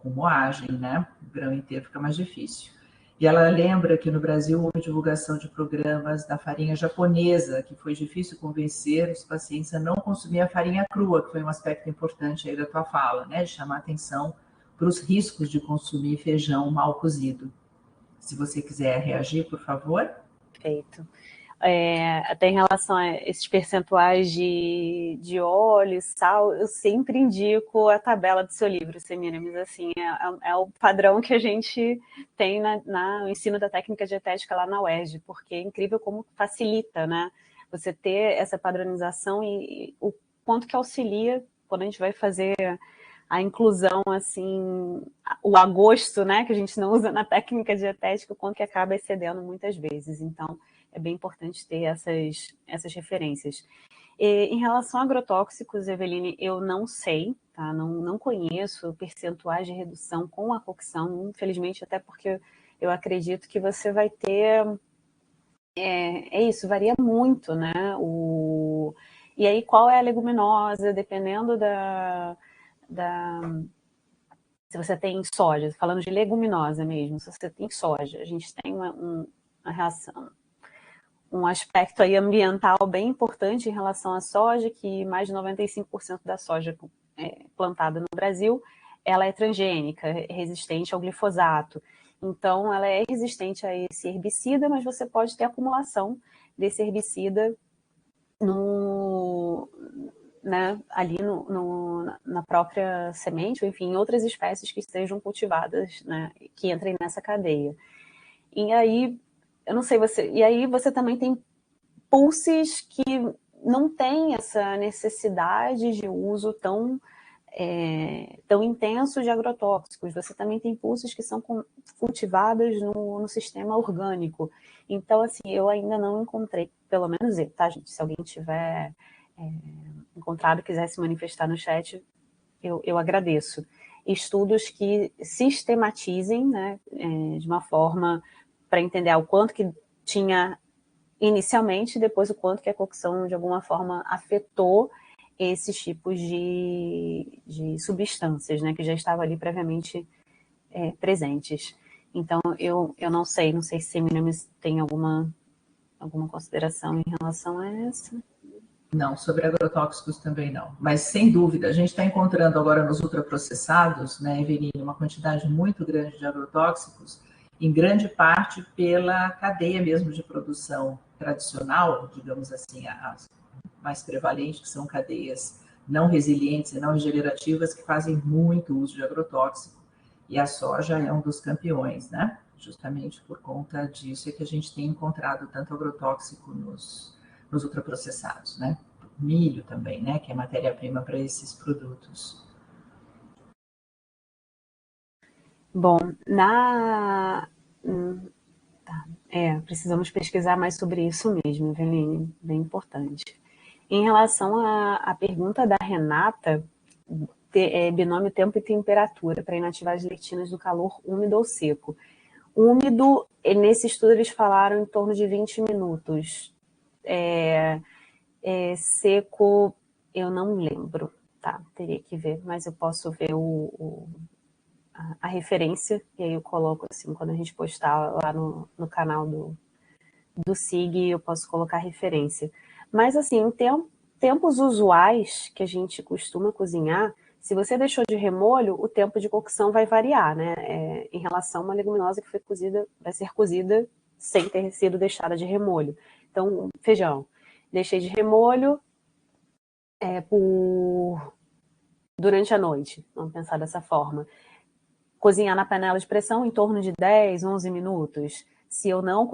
moagem, né? O grão inteiro fica mais difícil. E ela lembra que no Brasil houve divulgação de programas da farinha japonesa, que foi difícil convencer os pacientes a não consumir a farinha crua, que foi um aspecto importante aí da tua fala, né? De chamar atenção para os riscos de consumir feijão mal cozido. Se você quiser reagir, por favor. Perfeito. Até em relação a esses percentuais de óleo e sal, eu sempre indico a tabela do seu livro, Semiramis, assim, é o padrão que a gente tem no ensino da técnica dietética lá na UERJ, porque é incrível como facilita, né, você ter essa padronização e o quanto que auxilia quando a gente vai fazer a inclusão, assim, o agosto, né, que a gente não usa na técnica dietética, o quanto que acaba excedendo muitas vezes. Então, é bem importante ter essas referências. E, em relação a agrotóxicos, Eveline, eu não sei, tá? Não conheço percentuais de redução com a cocção, infelizmente, até porque eu acredito que você vai ter... isso, varia muito, né? E aí, qual é a leguminosa, dependendo se você tem soja, falando de leguminosa mesmo, se você tem soja, a gente tem uma reação, um aspecto aí ambiental bem importante em relação à soja, que mais de 95% da soja plantada no Brasil, ela é transgênica, resistente ao glifosato. Então, ela é resistente a esse herbicida, mas você pode ter acumulação desse herbicida ali na própria semente, ou enfim, em outras espécies que estejam cultivadas, né, que entrem nessa cadeia. E aí, eu não sei, você também tem pulses que não têm essa necessidade de uso tão intenso de agrotóxicos. Você também tem pulses que são cultivadas no sistema orgânico. Então, assim, eu ainda não encontrei, pelo menos tá, gente? Se alguém tiver encontrado e quiser se manifestar no chat, eu agradeço. Estudos que sistematizem, né, de uma forma para entender o quanto que tinha inicialmente, depois o quanto que a cocção, de alguma forma, afetou esses tipos de substâncias, né, que já estavam ali previamente presentes. Então, eu não sei se Semiramis tem alguma consideração em relação a essa. Não, sobre agrotóxicos também não. Mas, sem dúvida, a gente está encontrando agora nos ultraprocessados, né, Everine, uma quantidade muito grande de agrotóxicos, em grande parte pela cadeia mesmo de produção tradicional, digamos assim, as mais prevalentes, que são cadeias não resilientes e não regenerativas, que fazem muito uso de agrotóxico. E a soja é um dos campeões, né? Justamente por conta disso é que a gente tem encontrado tanto agrotóxico nos ultraprocessados, né? Milho também, né? Que é matéria-prima para esses produtos. Bom, precisamos pesquisar mais sobre isso mesmo, Eveline, bem importante. Em relação à pergunta da Renata, binômio tempo e temperatura para inativar as lectinas do calor úmido ou seco. Úmido, nesse estudo eles falaram em torno de 20 minutos. Seco, eu não lembro, tá? Teria que ver, mas eu posso ver a referência, e aí eu coloco assim, quando a gente postar lá no canal do SIG, eu posso colocar referência. Mas assim, em tempos usuais que a gente costuma cozinhar, se você deixou de remolho, o tempo de cocção vai variar, né? Em relação a uma leguminosa que vai ser cozida sem ter sido deixada de remolho. Então, feijão, deixei de remolho durante a noite, vamos pensar dessa forma. Cozinhar na panela de pressão em torno de 10, 11 minutos. Se eu não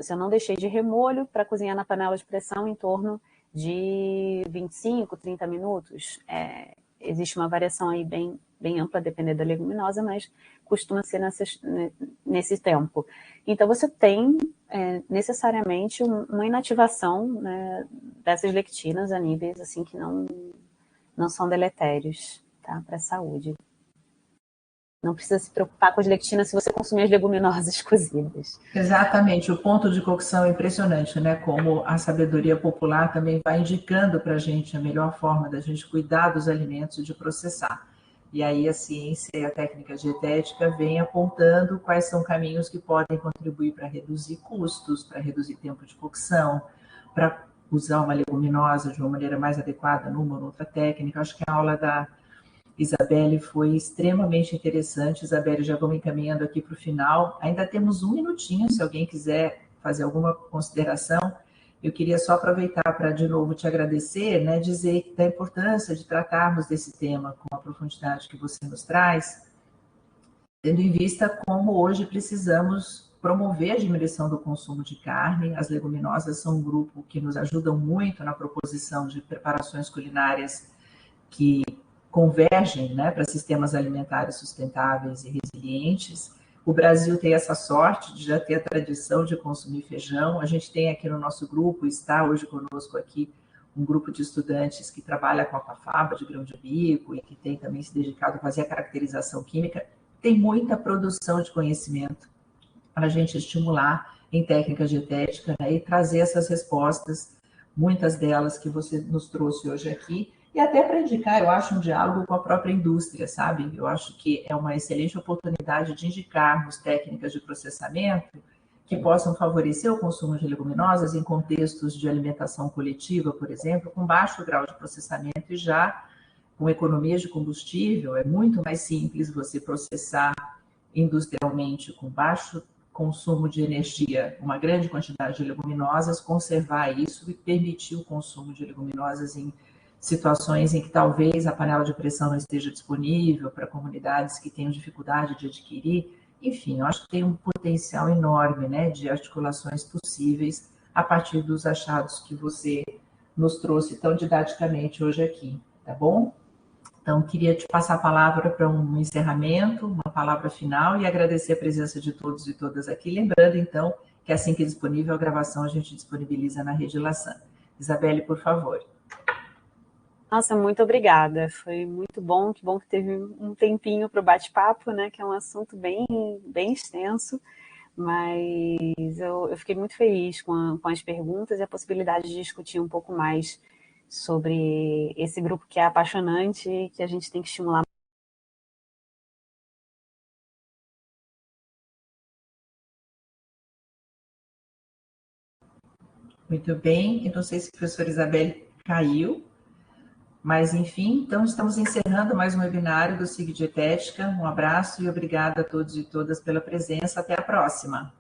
se eu não deixei de remolho, para cozinhar na panela de pressão em torno de 25, 30 minutos. Existe uma variação aí bem ampla, dependendo da leguminosa, mas costuma ser nesse tempo. Então, você tem necessariamente uma inativação, né, dessas lectinas a níveis assim, que não são deletérios, tá, para a saúde. Não precisa se preocupar com as lectinas se você consumir as leguminosas cozidas. Exatamente, o ponto de cocção é impressionante, né? Como a sabedoria popular também vai indicando para a gente a melhor forma da gente cuidar dos alimentos e de processar. E aí a ciência e a técnica dietética vem apontando quais são caminhos que podem contribuir para reduzir custos, para reduzir tempo de cocção, para usar uma leguminosa de uma maneira mais adequada numa ou outra técnica. Acho que a aula da Isabelle foi extremamente interessante. Isabelle, já vamos encaminhando aqui para o final. Ainda temos um minutinho, se alguém quiser fazer alguma consideração. Eu queria só aproveitar para, de novo, te agradecer, né, dizer da importância de tratarmos desse tema com a profundidade que você nos traz, tendo em vista como hoje precisamos promover a diminuição do consumo de carne. As leguminosas são um grupo que nos ajudam muito na proposição de preparações culinárias que convergem, né, para sistemas alimentares sustentáveis e resilientes. O Brasil tem essa sorte de já ter a tradição de consumir feijão. A gente tem aqui no nosso grupo, está hoje conosco aqui, um grupo de estudantes que trabalha com a alfafaba de grão de bico e que tem também se dedicado a fazer a caracterização química. Tem muita produção de conhecimento para a gente estimular em técnica dietética, né, e trazer essas respostas, muitas delas que você nos trouxe hoje aqui, e até para indicar, eu acho, um diálogo com a própria indústria, sabe? Eu acho que é uma excelente oportunidade de indicarmos técnicas de processamento que possam favorecer o consumo de leguminosas em contextos de alimentação coletiva, por exemplo, com baixo grau de processamento e já com economias de combustível. É muito mais simples você processar industrialmente com baixo consumo de energia, uma grande quantidade de leguminosas, conservar isso e permitir o consumo de leguminosas em situações em que talvez a panela de pressão não esteja disponível para comunidades que tenham dificuldade de adquirir. Enfim, eu acho que tem um potencial enorme, né, de articulações possíveis a partir dos achados que você nos trouxe tão didaticamente hoje aqui, tá bom? Então, queria te passar a palavra para um encerramento, uma palavra final e agradecer a presença de todos e todas aqui. Lembrando, então, que assim que é disponível a gravação, a gente disponibiliza na Rede Laçã. Isabelle, por favor. Nossa, muito obrigada. Foi muito bom, que bom que teve um tempinho para o bate-papo, né? Que é um assunto bem extenso, mas eu fiquei muito feliz com as perguntas e a possibilidade de discutir um pouco mais sobre esse grupo que é apaixonante e que a gente tem que estimular. Muito bem, eu não sei se a professora Isabelle caiu, mas enfim, então estamos encerrando mais um webinário do SIG Dietética. Um abraço e obrigada a todos e todas pela presença. Até a próxima.